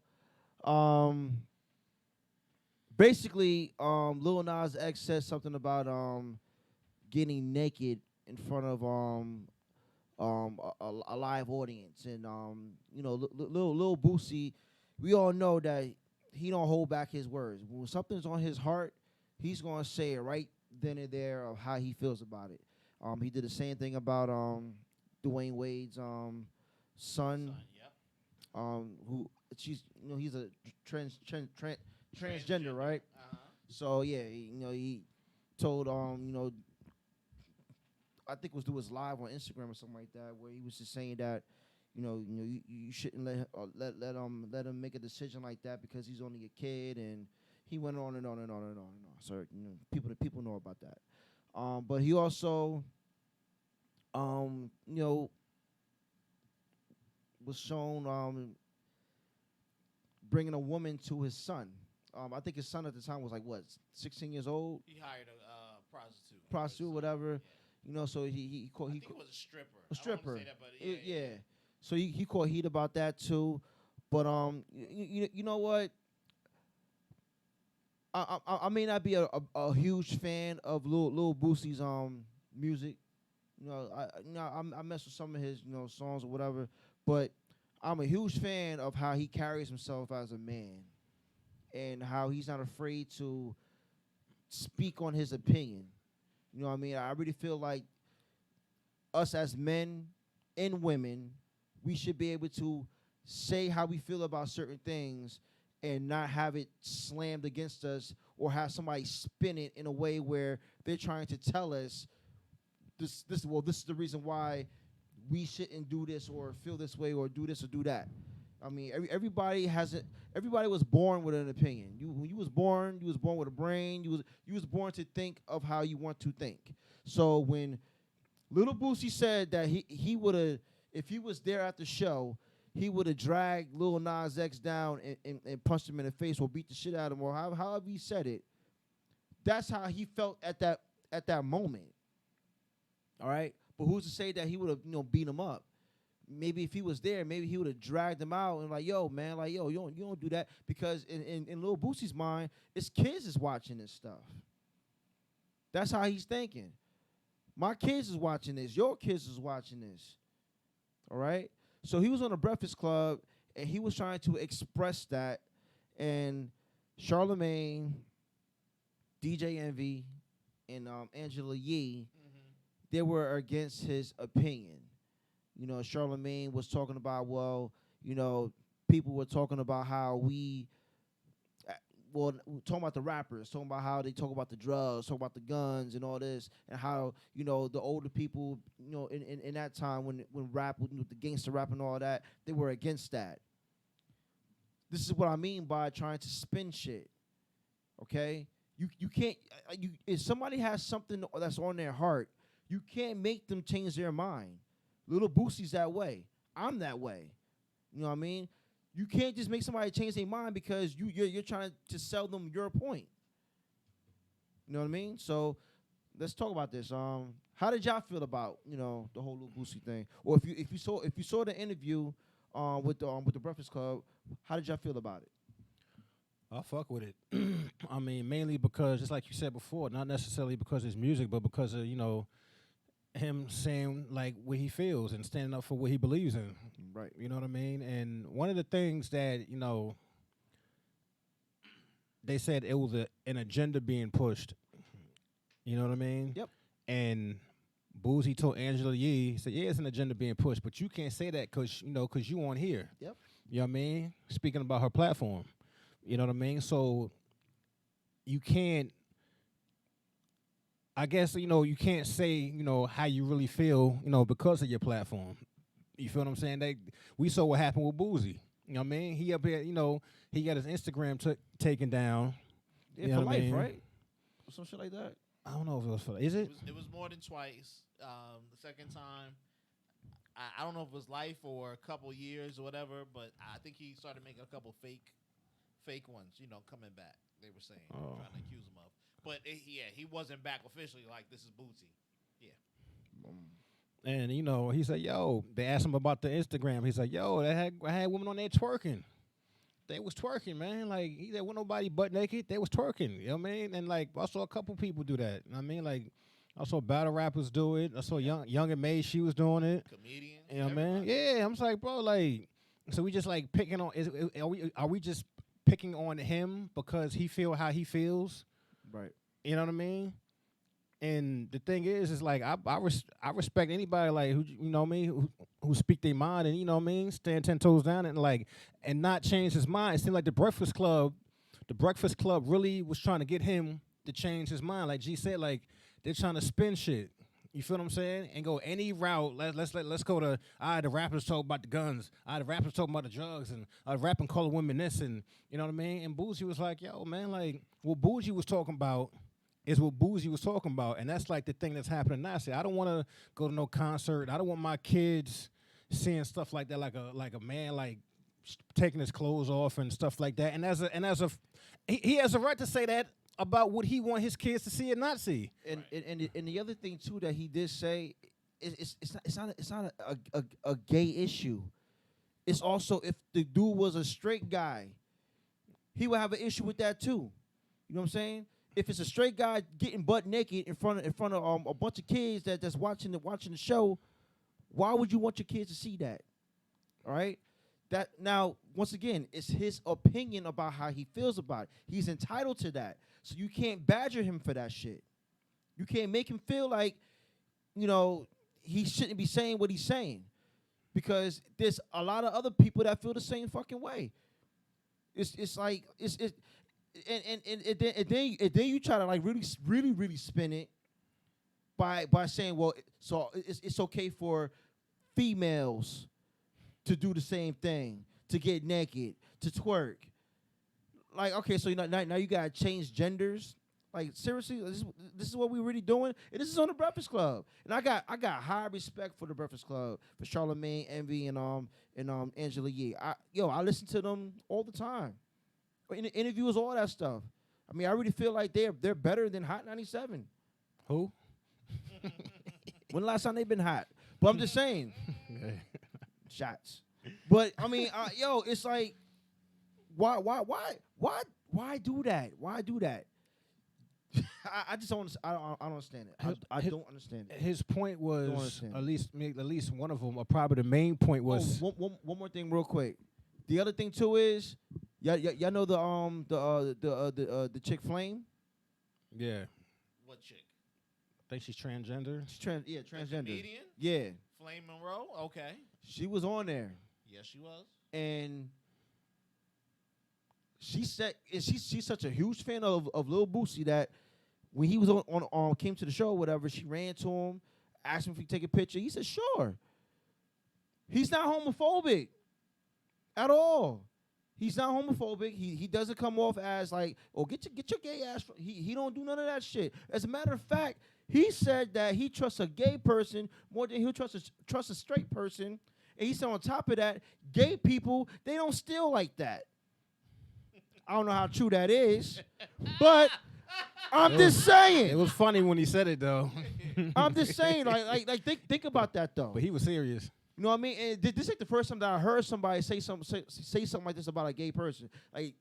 basically, Lil Nas X said something about getting naked in front of a live audience, and Lil Boosie, we all know that he don't hold back his words. When something's on his heart, he's gonna say it right then and there of how he feels about it. He did the same thing about Dwayne Wade's son, Yep. who he's a transgender, right? Uh-huh. So yeah, he told I think it was through his live on Instagram or something like that, where he was just saying that you shouldn't let him make a decision like that because he's only a kid, and he went on and on and on and on and on. So people know about that. But he also was shown bringing a woman to his son. I think his son at the time was like 16 years old. He hired a prostitute. Whatever. So he I think it was a stripper. A stripper. I don't want to say that, but yeah. So he caught heat about that too. But you know what? I may not be a huge fan of Lil Boosie's music. I mess with some of his songs or whatever. But I'm a huge fan of how he carries himself as a man, and how he's not afraid to speak on his opinion. You know what I mean? I really feel like us as men and women, we should be able to say how we feel about certain things and not have it slammed against us or have somebody spin it in a way where they're trying to tell us this is the reason why we shouldn't do this or feel this way or do this or do that. I mean, everybody was born with an opinion. When you was born with a brain. You was born to think of how you want to think. So when Little Boosie said that he would have, if he was there at the show, he would have dragged Lil Nas X down and punched him in the face or beat the shit out of him or however he said it. That's how he felt at that moment. All right? But who's to say that he would have, beat him up? Maybe if he was there, maybe he would have dragged him out and like, yo, man, like, yo, you don't do that. Because in Lil Boosie's mind, it's kids is watching this stuff. That's how he's thinking. My kids is watching this. Your kids is watching this. All right? So he was on the Breakfast Club, and he was trying to express that. And Charlamagne, DJ Envy, and Angela Yee, they were against his opinion. Charlamagne was talking about, people were talking about how talking about the rappers, talking about how they talk about the drugs, talk about the guns and all this, and how, the older people, in that time when rap, with the gangster rap and all that, they were against that. This is what I mean by trying to spin shit, okay? You can't, if somebody has something that's on their heart, you can't make them change their mind. Little Boosie's that way. I'm that way. You know what I mean? You can't just make somebody change their mind because you're trying to sell them your point. You know what I mean? So let's talk about this. How did y'all feel about the whole Lil Boosie thing? Or if you saw the interview with the Breakfast Club, how did y'all feel about it? I fuck with it. I mean, mainly because, just like you said before, not necessarily because it's music, but because of him saying like what he feels and standing up for what he believes in. Right. You know what I mean? And one of the things that, they said it was an agenda being pushed. You know what I mean? Yep. And Boosie told Angela Yee, he said, yeah, it's an agenda being pushed, but you can't say that because you on here. Yep. You know what I mean? Speaking about her platform. You know what I mean? So you can't, I guess, you can't say, how you really feel, because of your platform. You feel what I'm saying? We saw what happened with Boosie. You know what I mean? He up here, he got his Instagram taken down. Yeah, you know for what I life, mean? right? Or some shit like that. I don't know if it was for, is it? It was more than twice. The second time, I don't know if it was life or a couple years or whatever, but I think he started making a couple fake ones, coming back. They were saying, trying to accuse him of. But he wasn't back officially like this is Bootsy. Yeah. And he said, "Yo," they asked him about the Instagram. He's like, "Yo, I had women on there twerking. They was twerking, man. Like he said, wasn't nobody butt naked. They was twerking. You know what I mean? And like I saw a couple people do that. You know what I mean? Like I saw battle rappers do it. I saw Young and May, she was doing it. Comedians. You know what I mean? Yeah, I'm just like, bro, like, so we just like picking on. Are we just picking on him because he feel how he feels? Right. You know what I mean? And the thing is like I respect anybody like who who speak their mind and stand 10 toes down and not change his mind. It seemed like the Breakfast Club really was trying to get him to change his mind. Like G said, like they're trying to spin shit. You feel what I'm saying? And go any route. Let's go to the rappers talk about the guns. The rappers talking about the drugs and rapping calling women this and you know what I mean? And Boosie was like, yo, man, like what Boosie was talking about is what Boosie was talking about. And that's like the thing that's happening now. See, I don't want to go to no concert. I don't want my kids seeing stuff like that, like a man like taking his clothes off and stuff like that. And he has a right to say that about what he want his kids to see and not see. And the other thing too that he did say is it's not a gay issue. It's also if the dude was a straight guy, he would have an issue with that too. You know what I'm saying? If it's a straight guy getting butt naked in front of a bunch of kids that's watching the show, why would you want your kids to see that? All right? That now, once again, it's his opinion about how he feels about it. He's entitled to that. So you can't badger him for that shit. You can't make him feel like, he shouldn't be saying what he's saying. Because there's a lot of other people that feel the same fucking way. It's like it's and then you try to like really spin it by saying, well, so it's okay for females to do the same thing, to get naked, to twerk. Like, okay, so now you gotta change genders. Like, seriously, this is what we really doing, and this is on the Breakfast Club. And I got high respect for the Breakfast Club, for Charlamagne, Envy, and Angela Yee. I listen to them all the time. In the interviews, all that stuff. I mean, I really feel like they're better than Hot 97. Who? When the last time they been hot? But I'm just saying. Shots. But I mean, it's like, why do that? Why do that? I just don't. I don't understand it. I don't understand it. His point was at least one of them, or probably the main point was. One more thing, real quick. The other thing too is, y'all know the chick Flame. Yeah. What chick? I think she's transgender. She's transgender. Comedian? Yeah. Flame Monroe? Okay. She was on there. Yes, she was. And she said, she's such a huge fan of Lil Boosie that when he was on came to the show or whatever, she ran to him, asked him if he could take a picture. He said, sure. He's not homophobic at all. He's not homophobic. He doesn't come off as like, oh, get your gay ass. He don't do none of that shit. As a matter of fact, he said that he trusts a gay person more than he'll trust a straight person. And he said on top of that, gay people, they don't steal like that. I don't know how true that is, but I'm just saying. It was funny when he said it though. I'm just saying, like think about that though. But he was serious. You know what I mean? And this ain't the first time that I heard somebody say something like this about a gay person. I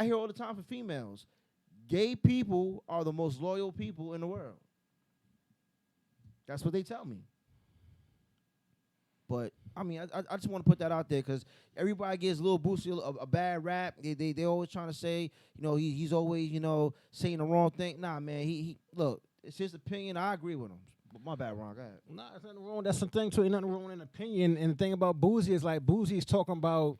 hear all the time from females. Gay people are the most loyal people in the world. That's what they tell me. But I mean, I just want to put that out there because everybody gives Lil Boosie a bad rap. They always trying to say, he's always saying the wrong thing. Nah, man, he look, it's his opinion. I agree with him. But my bad, Ron. Go ahead. Nah, there's nothing wrong. That's the thing too. Ain't nothing wrong with an opinion. And the thing about Boosie is like Boosie's talking about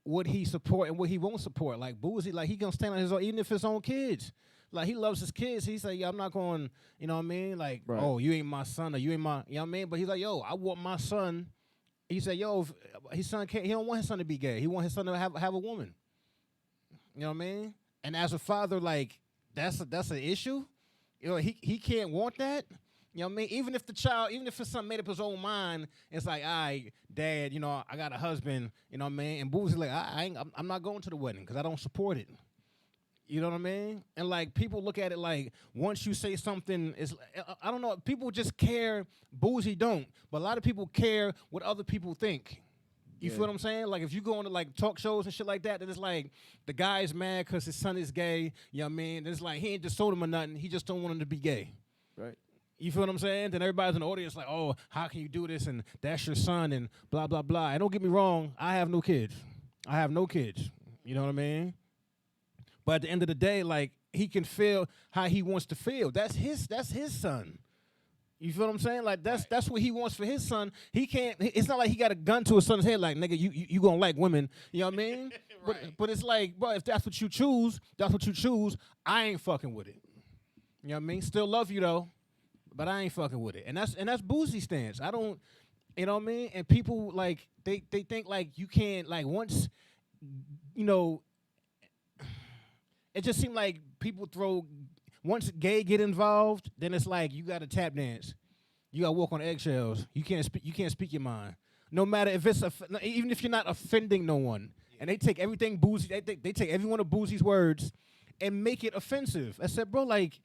what he support and what he won't support. Like Boosie, like he gonna stand on his own, even if his own kids. Like he loves his kids. He say, I'm not going, you know what I mean? Like, right. Oh, you ain't my son or you ain't my, you know what I mean? But he's like, yo, I want my son. He said, yo, his son can't, he don't want his son to be gay. He want his son to have a woman. You know what I mean? And as a father, like, that's an issue. He can't want that. You know what I mean? Even if his son made up his own mind, it's like, all right, Dad, I got a husband, you know what I mean? And Boosie's like, I'm not going to the wedding because I don't support it. You know what I mean? And like people look at it like once you say something, it's I don't know. People just care. Boosie don't, but a lot of people care what other people think. You feel what I'm saying? Like if you go into like talk shows and shit like that, then it's like the guy is mad because his son is gay. You know what I mean? It's like he ain't just told him or nothing. He just don't want him to be gay. Right. You feel what I'm saying? Then everybody's in the audience like, oh, how can you do this? And that's your son and blah, blah, blah. And don't get me wrong, I have no kids. You know what I mean? But at the end of the day, like, he can feel how he wants to feel. That's his son. You feel what I'm saying? Like, that's what he wants for his son. He can't, it's not like he got a gun to his son's head like, nigga, you gonna like women. You know what I mean? Right. But it's like, bro, if that's what you choose, I ain't fucking with it. You know what I mean? Still love you, though, but I ain't fucking with it. And that's Boosie's stance. I don't, you know what I mean? And people, like, they think, like, you can't, like, once, it just seemed like people once gay get involved, then it's like you got to tap dance. You got to walk on eggshells. You can't speak your mind. No matter if it's, even if you're not offending no one. Yeah. And they take everything Boosie, they take every one of Boosie's words and make it offensive. I said, bro, like,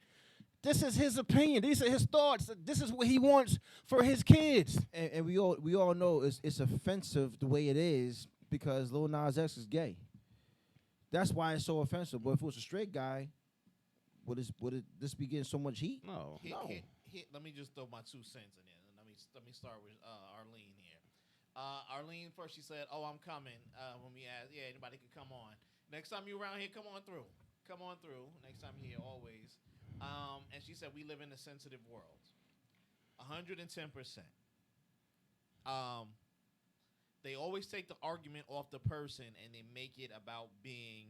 this is his opinion. These are his thoughts. This is what he wants for his kids. And we all know it's offensive the way it is because Lil Nas X is gay. That's why it's so offensive. But if it was a straight guy, would this be getting so much heat? No. Let me just throw my 2 cents in there. Let me start with Arlene here. Arlene first she said, "Oh, I'm coming." When we asked, yeah, anybody could come on. Next time you around here, come on through. Next time you're here, always. And she said, we live in a sensitive world. 110%. they always take the argument off the person and they make it about being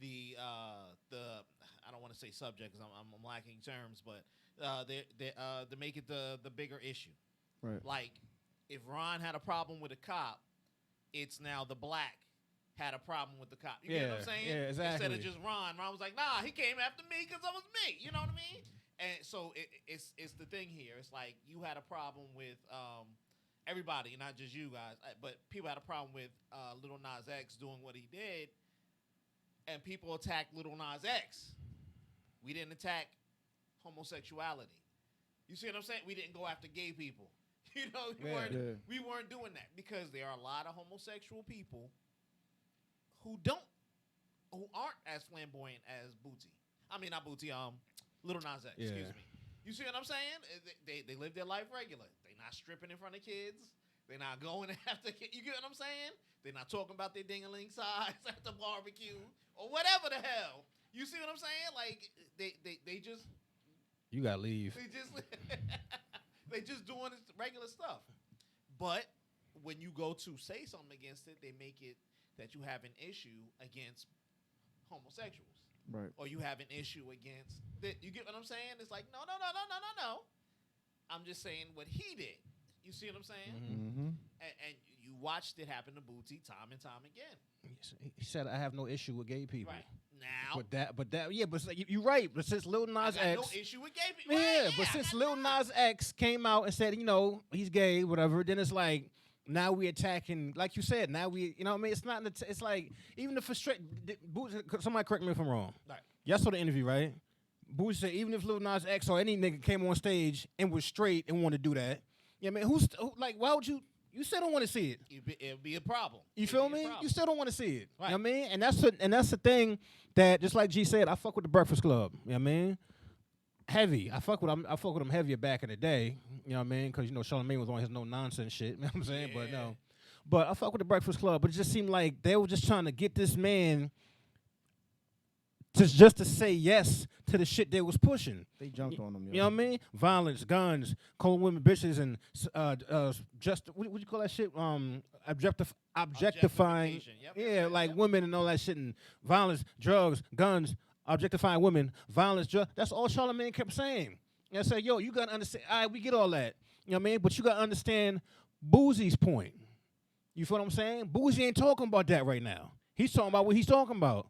the I don't want to say subject because I'm lacking terms, but they make it the bigger issue. Right. Like if Ron had a problem with a cop, it's now the black had a problem with the cop. You get what I'm saying? Yeah, exactly. Instead of just Ron was like, nah, he came after me because I was me. You know what I mean? And so it's the thing here. It's like you had a problem with everybody, not just you guys, but people had a problem with Lil Nas X doing what he did, and people attacked Lil Nas X. We didn't attack homosexuality. You see what I'm saying? We didn't go after gay people. You know, we weren't doing that because there are a lot of homosexual people who aren't as flamboyant as Booty. I mean, not Booty. Lil Nas X. Yeah. Excuse me. You see what I'm saying? They live their life regular. They not stripping in front of kids. They're not going after kids. You get what I'm saying? They're not talking about their ding-a-ling size at the barbecue or whatever the hell. You see what I'm saying? Like they just You gotta leave. they just doing this regular stuff. But when you go to say something against it, they make it that you have an issue against homosexuals. Right. Or you have an issue against that. You get what I'm saying? It's like, no. I'm just saying what he did. You see what I'm saying? Mm-hmm. And you watched it happen to Booty time and time again. He said, "I have no issue with gay people." Right. Now. But you're right. But since Lil Nas I got X, no issue with gay people. yeah, Right, but I since got Lil none. Nas X came out and said, he's gay, whatever, then it's like, now we attacking, like you said, now we, what I mean? It's not, it's like, even if it's straight, somebody correct me if I'm wrong. Right. Y'all saw the interview, right? Boozy said, even if Lil Nas X or any nigga came on stage and was straight and wanted to do that, why would you still don't want to see it. It'd be a problem. You feel me? You still don't want to see it. Right. You know what I mean? And that's the thing that, just like G said, I fuck with the Breakfast Club. You know what I mean? Heavy. I fuck with them heavier back in the day. You know what I mean? Because, Charlamagne was on his no-nonsense shit. You know what I'm saying? Yeah. But no. But I fuck with the Breakfast Club. But it just seemed like they were just trying to get this man just to say yes to the shit they was pushing. They jumped on them. You know what I mean? Violence, guns, calling women bitches, and what you call that shit? Objectifying. Yep. Like women and all that shit, and violence, drugs, guns, objectifying women, violence, drugs. That's all Charlamagne kept saying. And I said, yo, you gotta understand. All right, we get all that. You know what I mean? But you gotta understand Boozy's point. You feel what I'm saying? Boozy ain't talking about that right now. He's talking about what he's talking about.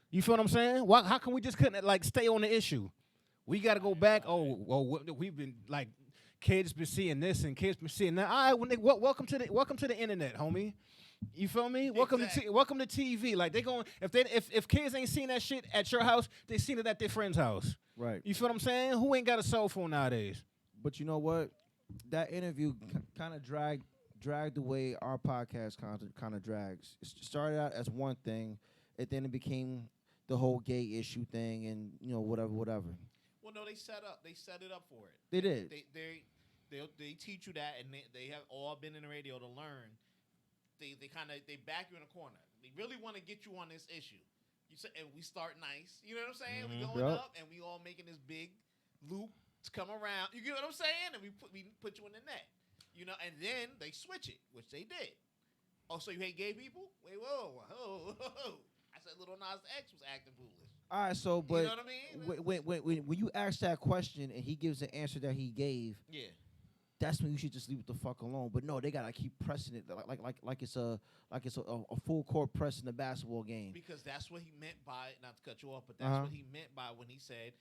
You feel what I'm saying? How can we just couldn't stay on the issue? We got to go back. We've been like kids been seeing this and kids been seeing that. All right, welcome to the internet, homie. You feel me? Exactly. Welcome to TV. Like they going if kids ain't seen that shit at your house, they seen it at their friend's house. Right. You feel what I'm saying? Who ain't got a cell phone nowadays? But you know what? That interview kind of dragged the way our podcast kind of drags. It started out as one thing, and then it became the whole gay issue thing, and whatever. Well, no, they set it up for it. They did. They teach you that, and they have all been in the radio to learn. They back you in a corner. They really want to get you on this issue. And we start nice. You know what I'm saying? We going up, and we all making this big loop to come around. You get what I'm saying? And we put you in the net. And then they switch it, which they did. Oh, so you hate gay people? Wait, whoa. I said Lil Nas X was acting foolish. All right, so but you know what I mean? when you ask that question and he gives the answer that he gave, Yeah. that's when you should just leave it the fuck alone. But no, they gotta keep pressing it like it's a full court press in a basketball game. Because that's what he meant by, not to cut you off, but that's what he meant by when he said,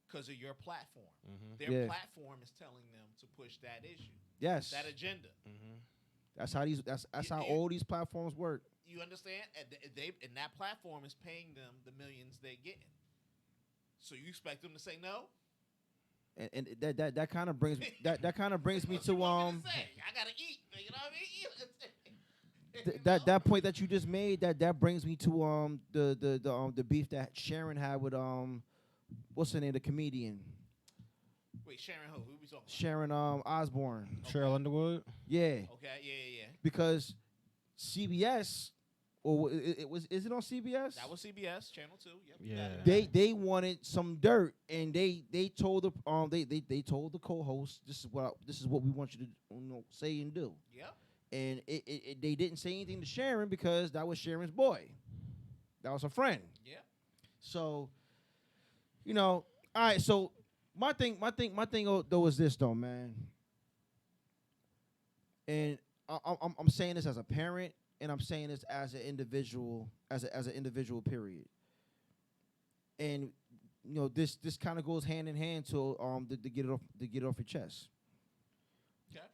because of your platform. Their platform is telling them to push that issue. Yes. That agenda. That's how all these platforms work. You understand? And that platform is paying them the millions they're getting. So you expect them to say no? And that kind of brings that kind of brings me What to you want me to say? I gotta eat. You know what I mean? that point that you just made that brings me to the beef that Sharon had with what's her name, the comedian Wait, Sharon who? Who we talking about? Sharon Osbourne. Cheryl Underwood. Yeah. Okay, yeah. Because CBS, or is it on CBS? That was CBS, Channel 2. Yep, Yeah. They wanted some dirt, and they told the they told the co-host, this is what we want you to say and do. Yep. And they didn't say anything to Sharon because that was Sharon's boy. That was her friend. Yeah. So, all right. So my thing though is this though, man. And I'm saying this as a parent, and I'm saying this as an individual, as an individual. Period. And this kind of goes hand in hand to get it off your chest. Okay.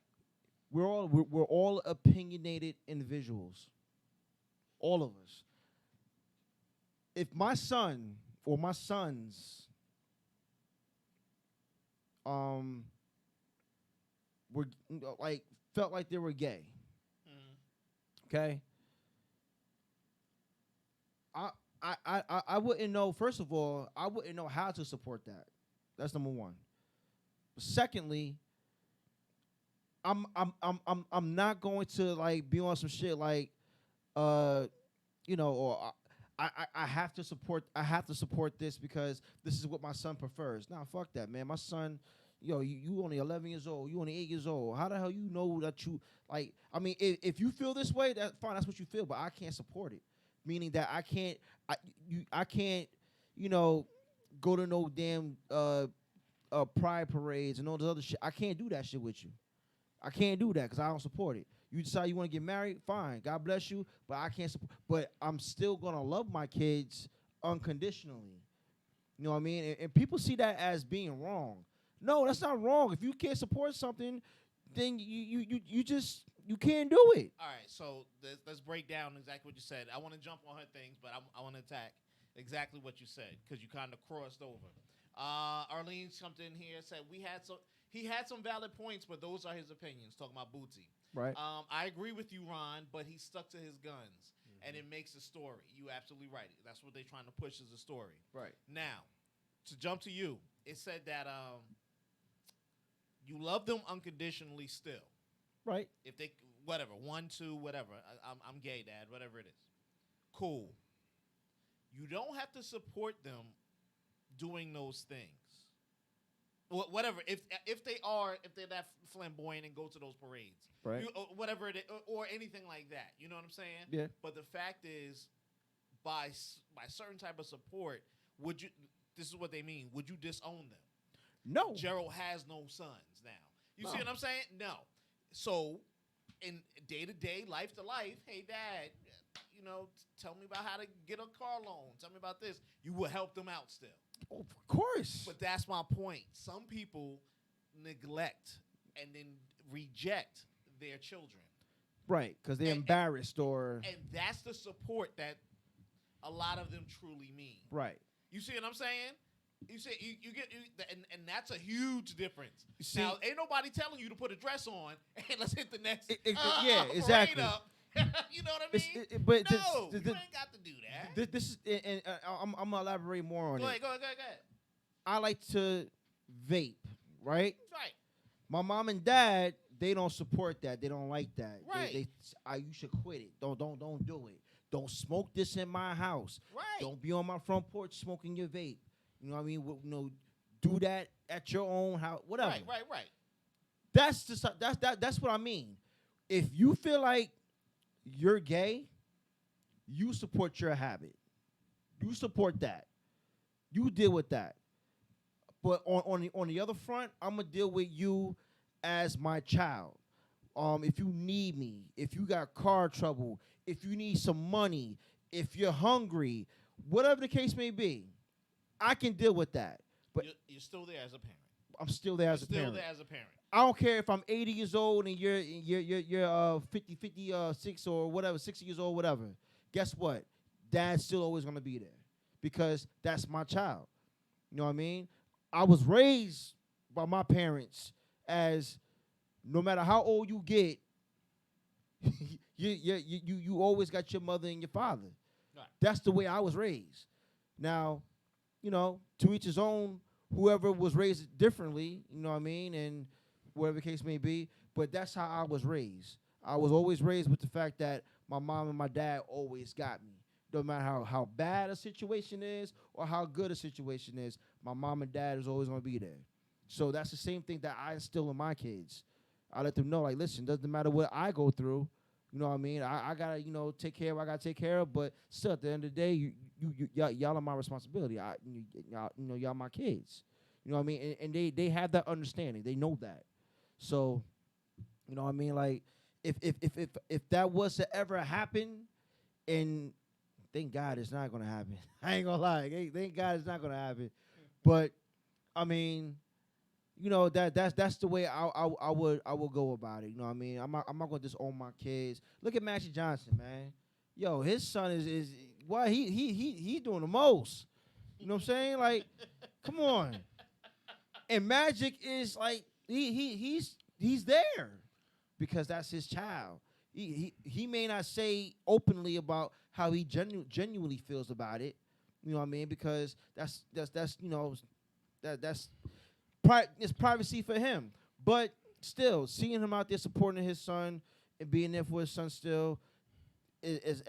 We're all opinionated individuals. All of us. If my son or my sons were felt like they were gay, okay, I wouldn't know. First of all, I wouldn't know how to support that. That's number one. Secondly, I'm not going to be on some shit or I have to support this because this is what my son prefers. Nah, fuck that, man. My son, you only 11 years old. You only 8 years old. How the hell you know that you if you feel this way, that's fine. That's what you feel, but I can't support it. Meaning that I can't go to no damn pride parades and all this other shit. I can't do that shit with you. I can't do that because I don't support it. You decide you want to get married, fine. God bless you, but I can't support. But I'm still gonna love my kids unconditionally. You know what I mean? And people see that as being wrong. No, that's not wrong. If you can't support something, then you can't do it. All right, so let's break down exactly what you said. I want to jump on her things, but I want to attack exactly what you said because you kind of crossed over. Arlene jumped in here and said he had some valid points, but those are his opinions. Talking about Bootsy. Right. I agree with you, Ron, but he stuck to his guns, and it makes a story. You absolutely right. That's what they're trying to push as a story. Right. Now, to jump to you, it said that you love them unconditionally still. Right. If they, whatever, 1, 2, whatever. I'm gay, Dad, whatever it is. Cool. You don't have to support them doing those things. Whatever. If they're that flamboyant and go to those parades. Right. Whatever it is, or anything like that. You know what I'm saying? Yeah. But the fact is, by certain type of support, this is what they mean, would you disown them? No. Gerald has no sons now. You see what I'm saying? No. So, in day-to-day, life-to-life, hey, Dad, tell me about how to get a car loan. Tell me about this. You will help them out still. Oh, of course. But that's my point. Some people neglect and then reject their children. Right, because they're embarrassed or... And that's the support that a lot of them truly mean. Right. You see what I'm saying? You say you get and that's a huge difference. See, now, ain't nobody telling you to put a dress on and let's hit the next. Yeah, exactly. Up. You know what I mean? But no, you ain't got to do that. This is, and I'm gonna elaborate more on Go it. ahead. I like to vape, right? Right. My mom and dad, they don't support that. They don't like that. Right. You should quit it. Don't do it. Don't smoke this in my house. Right. Don't be on my front porch smoking your vape. You know what I mean? Do that at your own house. Whatever. Right. That's what I mean. If you feel like you're gay, you support your habit. You support that. You deal with that. But on the other front, I'm gonna deal with you as my child. If you need me, if you got car trouble, if you need some money, if you're hungry, whatever the case may be, I can deal with that. But you're still there as a parent. I'm still there as a parent. Still there as a parent. I don't care if I'm 80 years old and you're 56 or whatever, 60 years old, whatever. Guess what? Dad's still always gonna be there because that's my child. You know what I mean? I was raised by my parents as no matter how old you get, you always got your mother and your father. Right. That's the way I was raised. Now, to each his own. Whoever was raised differently, you know what I mean, and whatever the case may be, but that's how I was raised. I was always raised with the fact that my mom and my dad always got me. No matter how bad a situation is or how good a situation is, my mom and dad is always going to be there. So that's the same thing that I instill in my kids. I let them know, like, listen, doesn't matter what I go through. You know what I mean? I gotta, take care of what I gotta take care of. But still, at the end of the day, y'all are my responsibility. Y'all my kids. You know what I mean? And they have that understanding. They know that. So, you know what I mean? Like, if that was to ever happen, and thank God it's not gonna happen. I ain't gonna lie. Thank God it's not gonna happen. But I mean, that's the way I would go about it. You know what I mean? I'm not gonna just own my kids. Look at Magic Johnson, man. Yo, his son is why he doing the most. You know what I'm saying? Like, come on. And Magic is like he's there because that's his child. He may not say openly about how he genuinely feels about it. You know what I mean? Because that's it's privacy for him. But still, seeing him out there supporting his son and being there for his son still is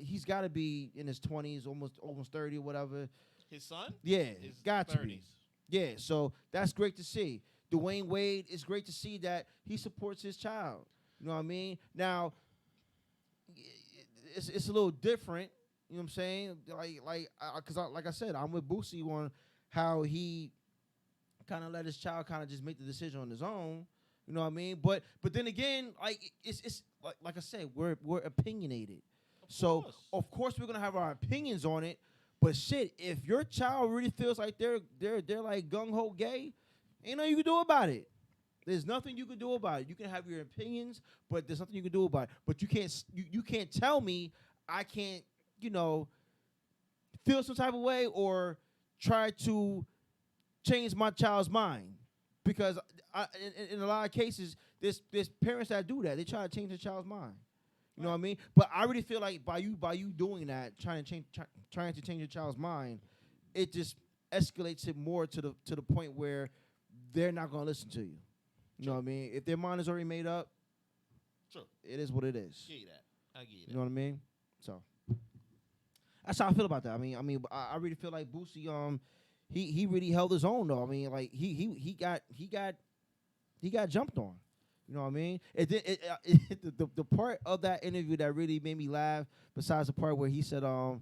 he's got to be in his 20s, almost 30 or whatever. His son? Yeah, His got 30s. to be. Yeah, so that's great to see. Dwayne Wade, it's great to see that he supports his child. You know what I mean? Now, it's a little different. You know what I'm saying? Because like I said, I'm with Boosie on how he kind of let his child kind of just make the decision on his own. You know what I mean? But then again, like it's like I said, we're opinionated. So of course we're gonna have our opinions on it. But shit, if your child really feels like they're like gung ho gay, ain't nothing you can do about it. There's nothing you can do about it. You can have your opinions, but there's nothing you can do about it. But you can't tell me I can't, feel some type of way or try to change my child's mind. Because in a lot of cases, there's parents that do that. They try to change their child's mind. You know what I mean? But I really feel like by you doing that, trying to change your child's mind, it just escalates it more to the point where they're not gonna listen to you. You know what I mean? If their mind is already made up, True. It is what it is. I get that. You know what I mean? So that's how I feel about that. I mean, I really feel like Boosie, he really held his own though. I mean, like he got jumped on. You know what I mean? The part of that interview that really made me laugh, besides the part where he said, I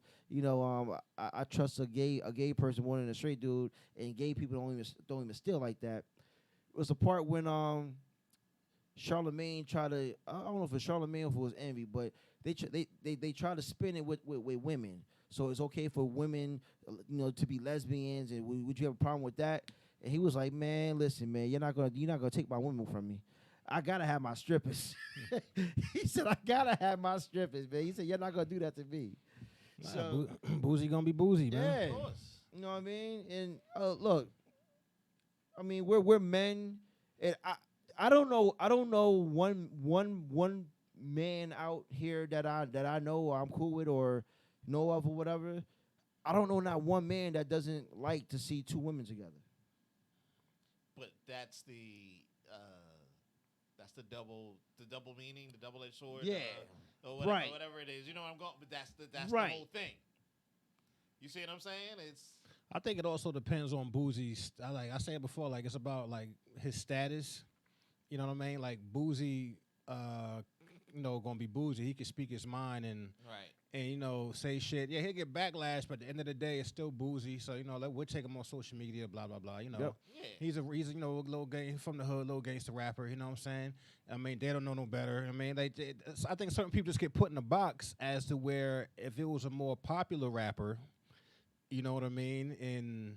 trust a gay person more than a straight dude, and gay people don't even steal like that. It was the part when Charlemagne tried to, I don't know if it was Charlemagne or if it was Envy, but they try to spin it with women. So it's okay for women, to be lesbians, and would you have a problem with that? And he was like, man, listen, man, you're not gonna take my women from me. I gotta have my strippers. He said, I gotta have my strippers, man. He said, you're not gonna do that to me. Nah, So boozy gonna be boozy, man. yeah, Of course. you know what I mean. And look, I mean, we're men, and I don't know one man out here that I know or I'm cool with or know of or whatever. I don't know not one man that doesn't like to see two women together. But that's the double meaning, the double-edged sword. Yeah. Or whatever, Right. whatever it is. You know what I'm going. But that's Right. the whole thing. You see what I'm saying? It's I think it also depends on Boozy's. I said it before, like it's about like his status. You know what I mean? Like Boozy, gonna be Boozy. He can speak his mind and right. say shit. Yeah, he'll get backlash, but at the end of the day, it's still Boozy. So we'll take him on social media, blah blah blah. Yep. Yeah. He's a little gang from the hood, little gangster rapper. You know what I'm saying? I mean, they don't know no better. I mean, I think certain people just get put in a box as to where if it was a more popular rapper, you know what I mean? And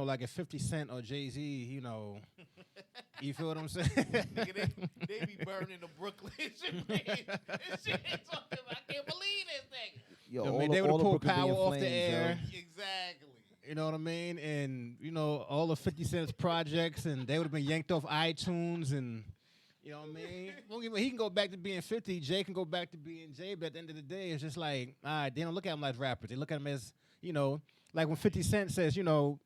like if 50 Cent or Jay-Z, you feel what I'm saying? Nigga, they be burning the Brooklyn shit. This shit talking about, I can't believe this thing. Yo, I all mean, the- they would all have the pulled Brooklyn power being off the flames, yo. air. Exactly. You know what I mean? And, all the 50 Cent's projects, and they would have been yanked off iTunes, and, you know what I mean? Well, he can go back to being 50. Jay can go back to being Jay, but at the end of the day, it's just like, all right, they don't look at him like rappers. They look at him as, like when 50 Cent says, he'll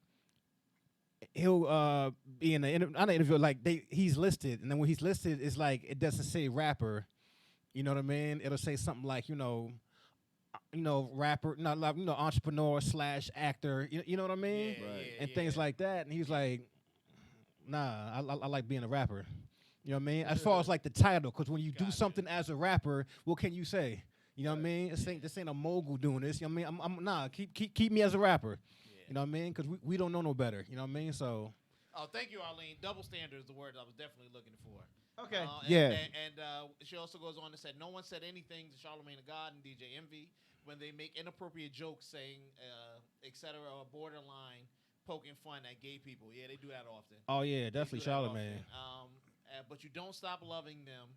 be in an interview, like he's listed, and then when he's listed, it's like it doesn't say rapper. You know what I mean? It'll say something like, rapper, not like, entrepreneur / actor. You know what I mean? Yeah, Right. yeah, And yeah. things like that. And he's like, nah, I like being a rapper. You know what I mean? As far as like the title, because when you do something as a rapper, what can you say? You know what I mean? This ain't a mogul doing this. You know what I mean? Nah, keep me as a rapper. Yeah. You know what I mean? Because we don't know no better. You know what I mean? So. Oh, thank you, Arlene. Double standard is the word I was definitely looking for. Okay. And she also goes on to say, no one said anything to Charlamagne the God and DJ Envy when they make inappropriate jokes saying, etc., or borderline poking fun at gay people. Yeah, they do that often. Oh, yeah, definitely Charlamagne. But you don't stop loving them.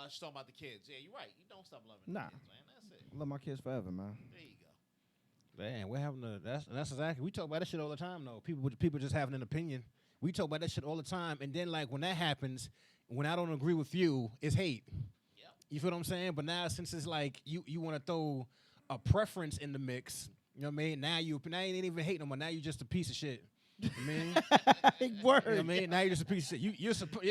She's talking about the kids. Yeah, you're right. You don't stop loving the kids, man. That's it. I love my kids forever, man. There you go. Man, we're having that's exactly. We talk about that shit all the time, though. People just having an opinion. We talk about that shit all the time, and then like when that happens, when I don't agree with you, it's hate. Yep. You feel what I'm saying? But now since it's like you want to throw a preference in the mix, you know what I mean? Now you ain't even hating no more. Now you just a piece of shit. You know what I mean? Word. You know what I mean? Now you're just a piece of shit.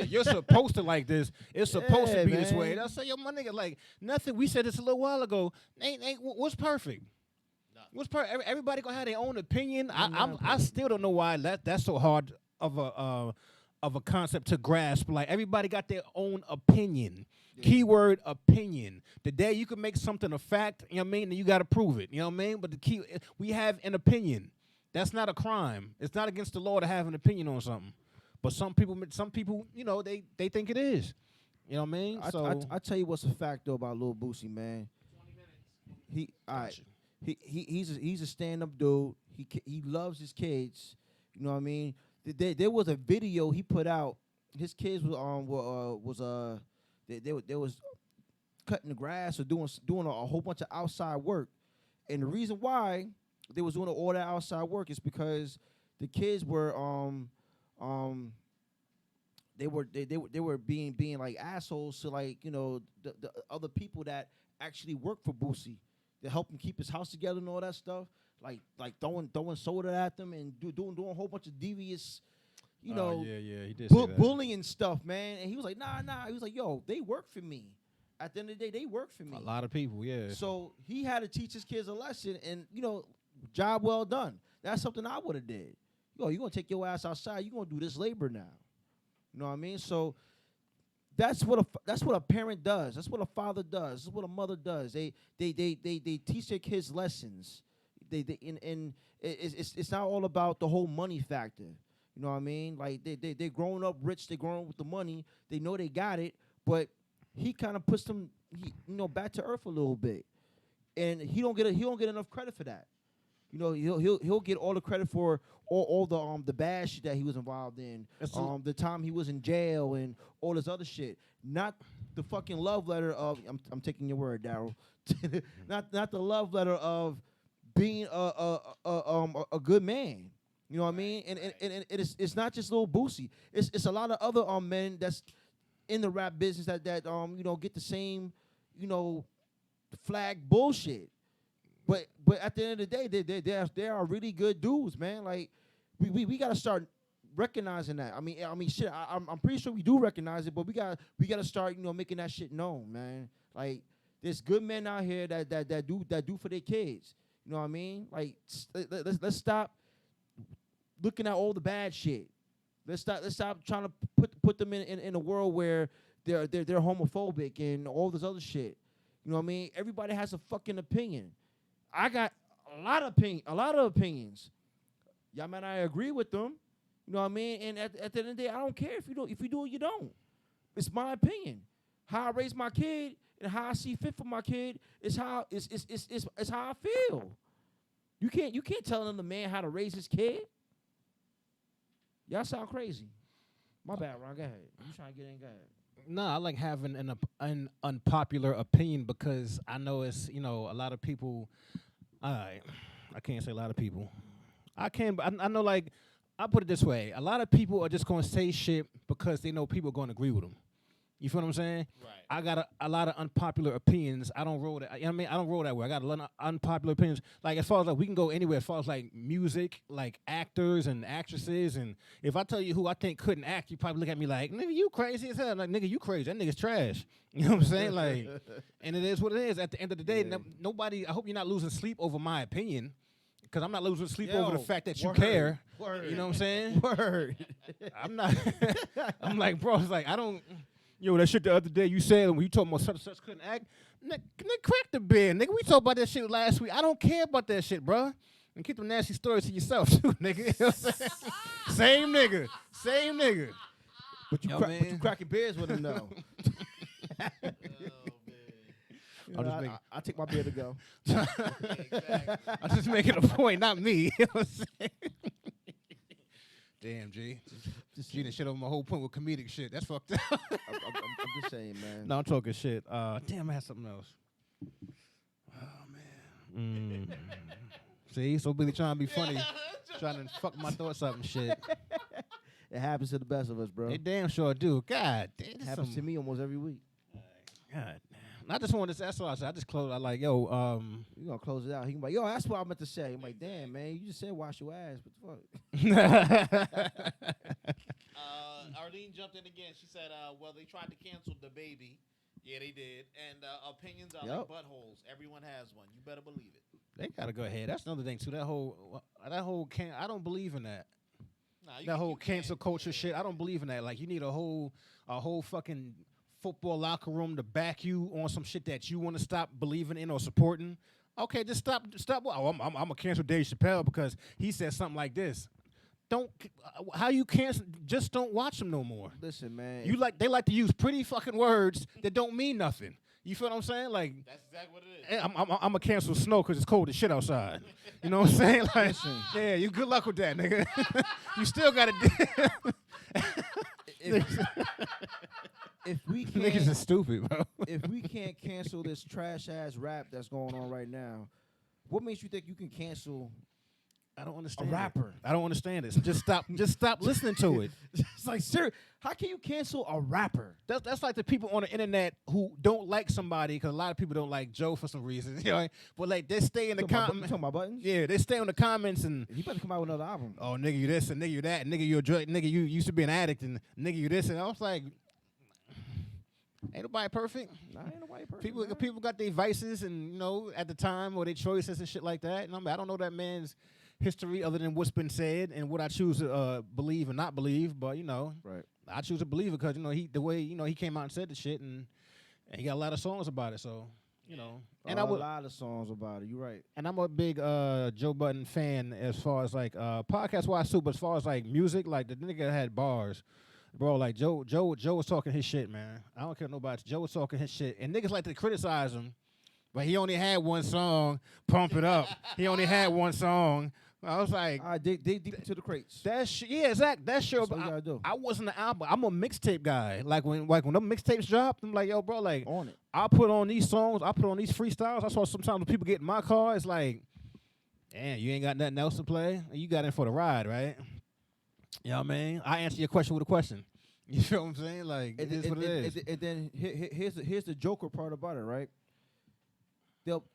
You're supposed to like this. It's supposed to be this way. man. I say, yo, my nigga, like nothing. We said this a little while ago. Ain't what's perfect? What's perfect? Everybody gonna have their own opinion. I still don't know why that's so hard of a concept to grasp. Like everybody got their own opinion. Yeah. Keyword opinion. The day you can make something a fact, you know what I mean, then you gotta prove it. You know what I mean? But we have an opinion. That's not a crime. It's not against the law to have an opinion on something. But some people, you know, they think it is. You know what I mean? I tell you what's a fact though about Lil Boosie, man. 20 minutes. He's a stand-up dude. He loves his kids. You know what I mean? There was a video he put out. His kids was they was cutting the grass or doing a whole bunch of outside work, and the reason why they was doing all that outside work is because the kids were they were being like assholes to like, you know, the other people that actually work for Boosie to help him keep his house together and all that stuff, like throwing soda at them and doing a whole bunch of devious, you know, he did say that. bullying stuff, man. And he was like, nah. He was like, yo, they work for me. At the end of the day, they work for me. A lot of people, yeah. So he had to teach his kids a lesson, and you know, job well done. That's something I would have did. Yo, you're gonna take your ass outside. You're gonna do this labor now. You know what I mean? So that's what a parent does. That's what a father does. That's what a mother does. They teach their kids lessons. And it's not all about the whole money factor. You know what I mean? Like they're growing up rich. They're growing up with the money. They know they got it, but he kind of puts them, back to earth a little bit, and he don't get enough credit for that. You know, he'll get all the credit for all the bad shit that he was involved in. The time he was in jail and all this other shit. Not the fucking love letter of I'm taking your word, Daryl. not the love letter of being a good man. You know what I mean? And it's not just Lil Boosie. It's a lot of other men that's in the rap business that get the same, flag bullshit. But at the end of the day, they are really good dudes, man. Like we gotta start recognizing that. I mean, shit. I'm pretty sure we do recognize it, but we gotta start, making that shit known, man. Like there's good men out here that do for their kids. You know what I mean? Like let's stop looking at all the bad shit. Let's stop trying to put them in a world where they're homophobic and all this other shit. You know what I mean? Everybody has a fucking opinion. I got a lot of opinions. Y'all might not agree with them. You know what I mean? And at the end of the day, I don't care if you do or you don't. It's my opinion. How I raise my kid and how I see fit for my kid is how it's how I feel. You can't tell another man how to raise his kid. Y'all sound crazy. My bad, Ron. Go ahead. You trying to get in? Go ahead. No, I like having an unpopular opinion because I know it's, a lot of people. I can't say a lot of people. I can, but I know, like, I put it this way. A lot of people are just going to say shit because they know people are going to agree with them. You feel what I'm saying? Right. I got a lot of unpopular opinions. I don't roll that. You know what I mean? I don't roll that way. I got a lot of unpopular opinions. Like, as far as, like, we can go anywhere. As far as, like, music, like, actors and actresses. And if I tell you who I think couldn't act, you probably look at me like, nigga, you crazy as hell. Like, nigga, you crazy. That nigga's trash. You know what I'm saying? Like, and it is what it is. At the end of the day, nobody, I hope you're not losing sleep over my opinion. Because I'm not losing sleep over the fact that you care. Word. You know what I'm saying? Word. I'm not. I'm like, bro, it's like, I don't. yo, that shit the other day you said when you talking about such and such couldn't act. Nigga, crack the beer, nigga. We talked about that shit last week. I don't care about that shit, bro. And keep them nasty stories to yourself, too, nigga. You know what I'm saying? Same nigga. But you, but you cracking beers with him, though. I take my beer to go. Exactly. I'm just making a point, not me. You know what I'm saying? Damn, G. Just G done shit over my whole point with comedic shit. That's fucked up. I'm just saying, man. No, I'm talking shit. Damn, I had something else. Oh, man. See, so Billy trying to be funny. Trying to fuck my thoughts up and shit. It happens to the best of us, bro. They damn sure do. God damn. It happens to me almost every week. God. I just wanted to say, that's what I said. I just closed. I like, yo, You gonna close it out. He can be like, yo, that's what I meant to say. I'm like, damn, man, you just said wash your ass. What the fuck? Arlene jumped in again. She said, well, they tried to cancel the baby. Yeah, they did. And opinions are like buttholes. Everyone has one. You better believe it. They gotta go ahead. That's another thing too. That whole I don't believe in that. Nah, That whole cancel culture shit. I don't believe in that. Like, you need a whole fucking football locker room to back you on some shit that you want to stop believing in or supporting. Okay, just stop. Oh, I'm gonna cancel Dave Chappelle because he said something like this. How you cancel? Just don't watch them no more. Listen, man. They like to use pretty fucking words that don't mean nothing. You feel what I'm saying? Like, that's exactly what it is. I'm gonna cancel snow because it's cold as shit outside. You know what I'm saying? Like, yeah, you good luck with that, nigga. You still gotta do. If we can't, Niggas are stupid, bro. if we can't cancel this trash ass rap that's going on right now, what makes you think you can cancel I don't understand a rapper? I don't understand this. Just stop listening to it. It's like, sir, how can you cancel a rapper? That's like the people on the internet who don't like somebody, because a lot of people don't like Joe for some reason. You know, but like they stay in the comments. Talking about buttons? Yeah, they stay in the comments and He better come out with another album. oh, nigga, you this and nigga, you that, nigga, you a drug, nigga, you used to be an addict, and nigga, you this, and I was like, ain't nobody perfect. Nah, ain't nobody perfect. People got their vices, and you know, at the time, or their choices and shit like that. And I don't know that man's history other than what's been said and what I choose to believe and not believe. But you know, right. I choose to believe it because you know the way he came out and said the shit, and he got a lot of songs about it. So you know, and a lot of songs about it. You're right. And I'm a big Joe Budden fan as far as like podcast wise too, but as far as like music, like the nigga had bars. Bro, like Joe was talking his shit, man. I don't care nobody. Joe was talking his shit, and niggas like to criticize him, but he only had one song, "Pump It Up." He only had one song. I was like, dig deep into the crates. yeah, exactly. That's sure. That's what you gotta do. I wasn't an album. I'm a mixtape guy. Like when them mixtapes drop, I'm like, yo, bro, like On it. I put on these songs, I put on these freestyles. That's why sometimes when people get in my car, it's like, damn, you ain't got nothing else to play. You got in for the ride, right? You know what I mean? I answer your question with a question. You feel what I'm saying? Like, it is what it is. And then here's the Joker part about it, right?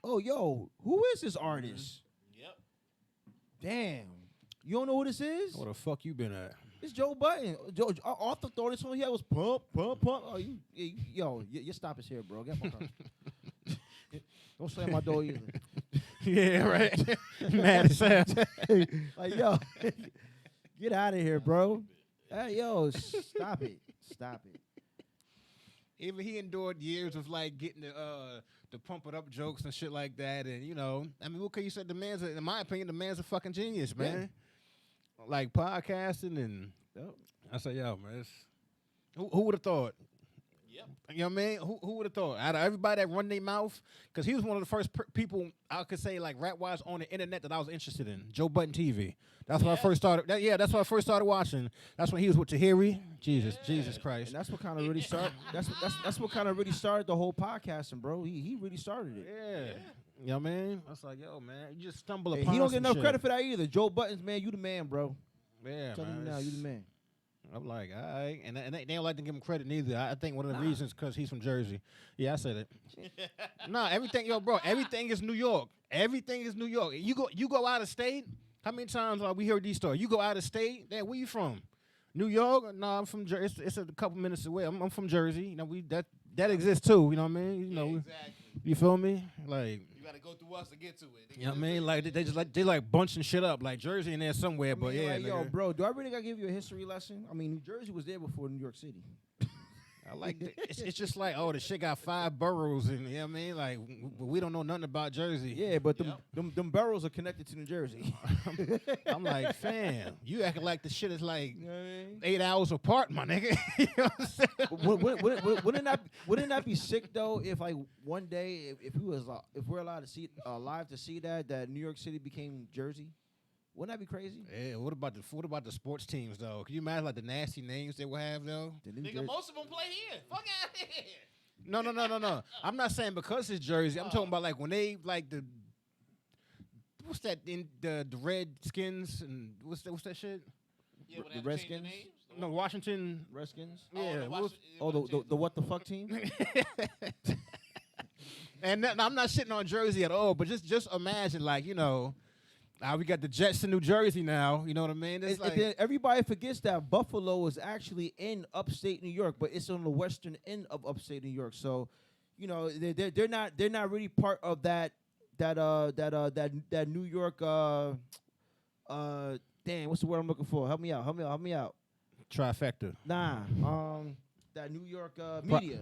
Oh, yo, who is this artist? Yep. Damn. You don't know who this is? Where the fuck you been at? It's Joe Budden. Arthur thought this song he had was pump, pump, pump. Oh, your stop is here, bro. Get my car. Don't slam my door either. Yeah, right. Mad as hell. Like, yo, get out of here, bro. Hey, yo, stop it. Stop it. Even he endured years of like getting the pump it up jokes and shit like that, and you know, I mean, what can you say? In my opinion, the man's a fucking genius, man. Yeah. Like podcasting and I say, yo, man, who would have thought? Yep. You know what I mean? Who would have thought? Out of everybody that run their mouth, because he was one of the first people I could say like rap wise on the internet that I was interested in. Joe Budden TV. That's when I first started. That's when I first started watching. That's when he was with Tahiri. Jesus Christ. And that's what kind of really started. That's what kind of really started the whole podcasting, bro. He really started it. Yeah. You know what I mean? I was like, yo, man, you just stumble upon. He don't get enough shit. credit for that either. Joe Budden's, man, you the man, bro. Yeah, Tell man. you now, you the man. I'm like, all right. And they don't like to give him credit neither. I think one of the reasons because he's from Jersey. Yeah, I said it. Nah, everything, yo, bro, everything is New York. Everything is New York. You go out of state. How many times we hear these stories? You go out of state. Where you from? New York? No, I'm from Jersey. It's a couple minutes away. I'm from Jersey. You know, that exists too. You know what I mean? You know, exactly. You feel me? Like, you gotta go through us to get to it. You know what I mean? Like they like bunching shit up. Like Jersey in there somewhere, but yeah. Like, yo, bro, do I really gotta give you a history lesson? I mean, New Jersey was there before New York City. I like it's just like, oh, the shit got 5 boroughs, and you know what I mean? Like, we don't know nothing about Jersey. Yeah, but them boroughs are connected to New Jersey. I'm like, fam, you acting like the shit is like You know what I mean? 8 hours apart, my nigga. You know what I'm saying? Wouldn't that be sick though? If like one day, if we're allowed to see alive to see that New York City became Jersey, wouldn't that be crazy? Yeah, what about the sports teams though? Can you imagine like the nasty names they would have though? Nigga, most of them play here. Fuck out of here. No. I'm not saying because it's Jersey. I'm talking about like when they like the what's that in the Redskins and what's that shit? Yeah, The Redskins? No, Washington. Redskins. Yeah. The what the fuck team? And I'm not shitting on Jersey at all, but just imagine like, you know, we got the Jets in New Jersey now. You know what I mean? It's like, then everybody forgets that Buffalo is actually in upstate New York, but it's on the western end of upstate New York. So, you know, they're not really part of that New York. Damn, what's the word I'm looking for? Help me out. trifecta. Nah, that New York media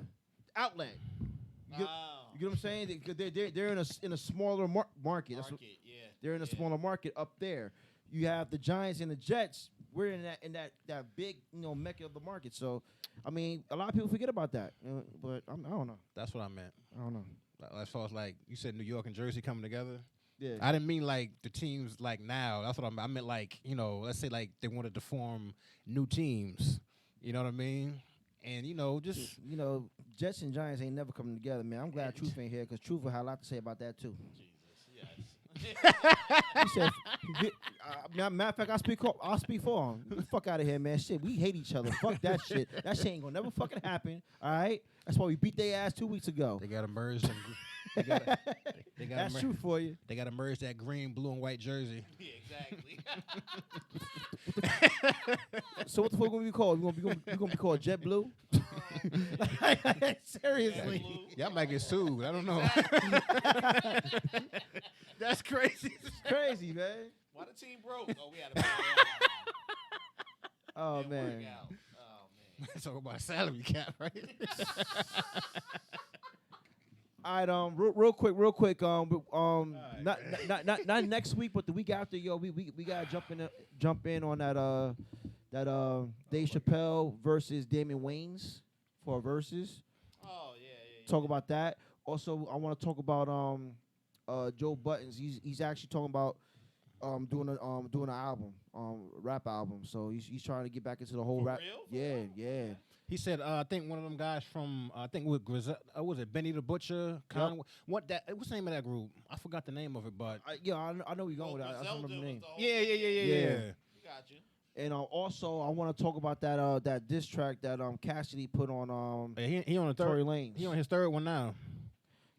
outlet. You get what I'm saying? They're in a smaller market. That's what, they're in a smaller market up there. You have the Giants and the Jets. We're in that big mecca of the market. So, I mean, a lot of people forget about that. But I don't know. That's what I meant. I don't know. As far as like you said, New York and Jersey coming together. Yeah. I didn't mean like the teams like now. That's what I meant. I meant like, let's say like they wanted to form new teams. You know what I mean? And just Jets and Giants ain't never coming together, man. I'm glad Truth ain't here because Truth will have a lot to say about that too. Jesus, yes. He said, matter of fact, I'll speak for him. Get the fuck out of here, man. Shit, we hate each other. Fuck that shit. That shit ain't gonna never fucking happen. All right. That's why we beat their ass 2 weeks ago. they got to merge. They got That's true for you. They got to merge that green, blue, and white jersey. Yeah, exactly. So what the fuck gonna be called? We gonna be called Jet Blue? Seriously. Blue. Y'all might get sued. I don't know. That's crazy. It's crazy, man. Why the team broke? Oh, we had to pay Oh it man. work out. Oh man. Talk about salary cap, right? All right, real quick, not next week, but the week after, we gotta jump in on that Dave Chappelle versus Damon Wayans for versus. Oh yeah. Talk about that. Also, I want to talk about Joe Buttons. He's actually talking about doing an album, rap album. So he's trying to get back into the whole For rap. real? Yeah. He said, I think one of them guys from, I think with was it Benny the Butcher? Conway? What's the name of that group? I forgot the name of it, but I know where you're going with that. I don't remember the name. Yeah. Got you. And also, I want to talk about that diss track that Cassidy put on He on the Tory third. Lanez. He on his third one now.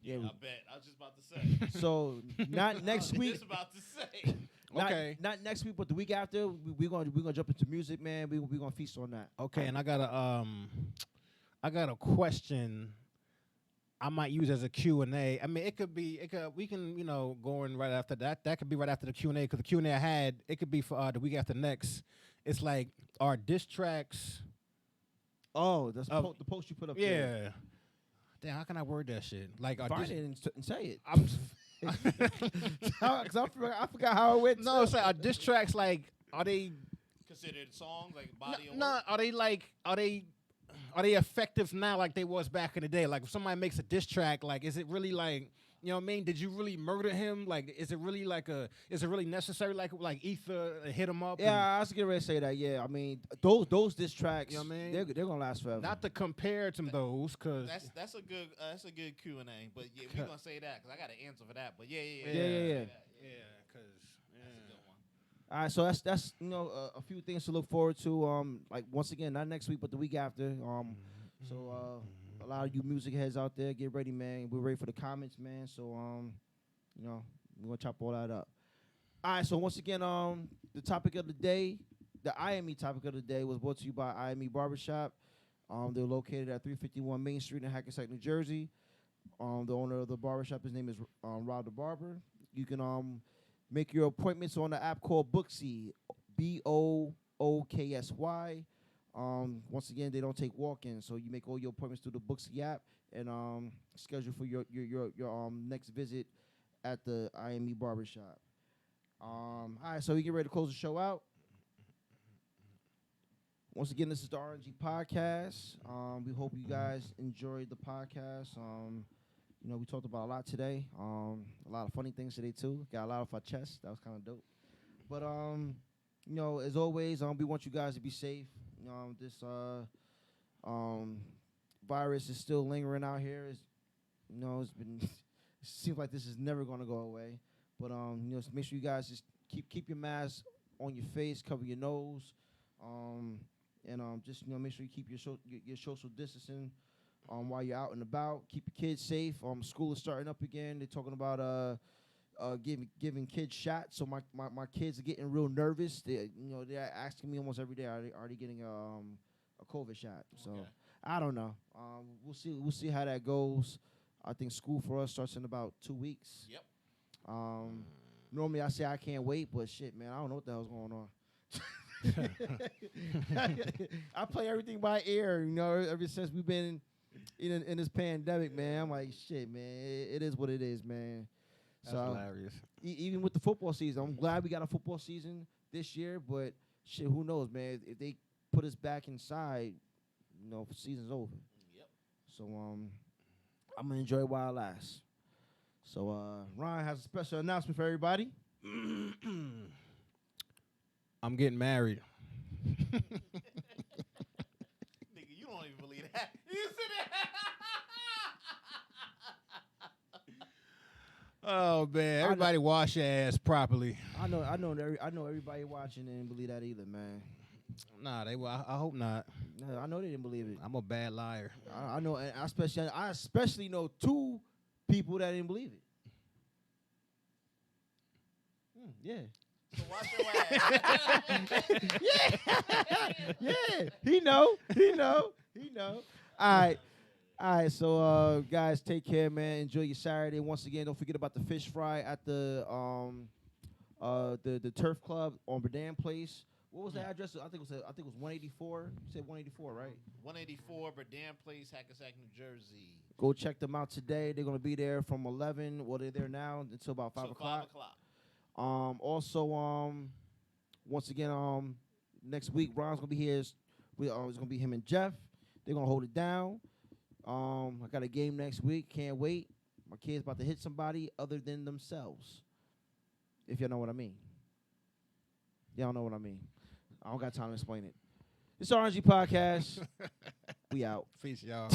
Yeah, Yeah, I bet. I was just about to say. So not next I was week. just about to say. Okay. Not next week, but the week after, we're gonna jump into music, man. We're gonna feast on that. Okay, and I got a question I might use as a Q&A. I mean, we can, go in right after that. That could be right after the Q&A, because the Q&A I had, it could be for the week after next. It's like, our diss tracks. Oh, that's the post you put up Yeah. there. Damn, how can I word that shit? Like, our Find diss. it and say it. I'm Because I forgot how it went. no, it's like, our diss tracks, like, are they... Considered songs like body of No, work? are they effective now like they was back in the day? Like if somebody makes a diss track, like is it really like, you know what I mean? Did you really murder him? Like is it really necessary like Ether hit him up? Yeah, I was getting ready to say that. Yeah, I mean those diss tracks, You know what I mean? they're gonna last forever. Not to compare to those, cause That's a good Q&A. But yeah, we're gonna say that because I got an answer for that. But yeah. Yeah. That's a good one. All right, so that's a few things to look forward to. Like once again, not next week, but the week after. So a lot of you music heads out there, get ready, man. We're ready for the comments, man. So we're gonna chop all that up. All right, so once again, the topic of the day, the IME topic of the day was brought to you by IME Barbershop. They're located at 351 Main Street in Hackensack, New Jersey. The owner of the barbershop, his name is Rod the Barber. You can make your appointments on the app called Booksy, BOOKSY. Once again, they don't take walk-ins, so you make all your appointments through the Booksy app and schedule for your next visit at the IME Barbershop. All right, so we get ready to close the show out. Once again, this is the R&G Podcast. We hope you guys enjoyed the podcast. We talked about a lot today. A lot of funny things today too. Got a lot off our chest. That was kind of dope. But as always, we want you guys to be safe. This virus is still lingering out here. It's been. It seems like this is never going to go away. But so make sure you guys just keep your mask on your face, cover your nose, and just make sure you keep your social distancing while you're out and about. Keep your kids safe. School is starting up again. They're talking about giving kids shots. So my kids are getting real nervous. They're asking me almost every day, are they getting a COVID shot? So I don't know. We'll see how that goes. I think school for us starts in about 2 weeks. Yep. Normally I say I can't wait, but shit, man, I don't know what the hell's going on. I play everything by ear, ever since we've been in this pandemic, man. I'm like, shit, man, it is what it is, man. That's hilarious. Even with the football season, I'm glad we got a football season this year, but shit, who knows, man? If they put us back inside, season's over. Yep. So I'm gonna enjoy it while it lasts. So Ryan has a special announcement for everybody. I'm getting married. Nigga, you don't even believe that. You see that? Oh man, everybody wash your ass properly. I know everybody watching didn't believe that either, man. Nah, I hope not. No, I know they didn't believe it. I'm a bad liar. I know, and I especially know 2 people that didn't believe it. Yeah. So watch your ass. Yeah. He know. All right. So guys, take care, man. Enjoy your Saturday. Once again, don't forget about the fish fry at the Turf Club on Berdan Place. What was the address? I think it was 184. You said 184, right? 184 Berdan Place, Hackensack, New Jersey. Go check them out today. They're gonna be there from 11. Well, they're there now until about 5 o'clock. 5 o'clock. Also, once again, next week Ron's gonna be here. It's gonna be him and Jeff. They're gonna hold it down. I got a game next week. Can't wait. My kid's about to hit somebody other than themselves. If you know what I mean. Y'all know what I mean. I don't got time to explain it. It's R&G Podcast. We out. Peace, y'all.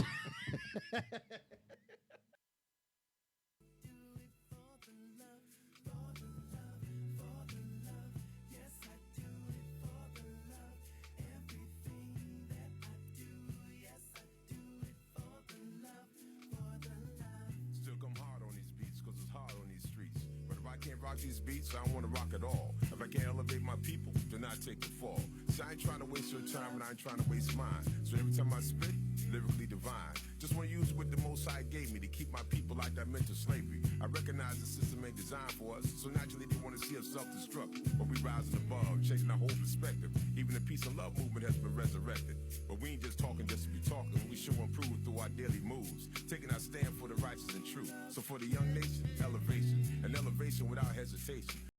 Still come hard on these beats, cause it's hard on these streets. But if I can't rock these beats, I don't wanna rock at all. If I can't elevate my people, then I take the fall. So I ain't trying to waste your time and I ain't trying to waste mine. So every time I spit, lyrically divine. Just wanna use what the Most High gave me to keep my people like that mental slavery. I recognize the system ain't designed for us, so naturally they wanna see us self-destruct. But we rising above, changing our whole perspective. Even the peace and love movement has been resurrected. But we ain't just talking just to be talking, we show and prove through our daily moves. Taking our stand for the righteous and true. So for the young nation, elevation. An elevation without hesitation.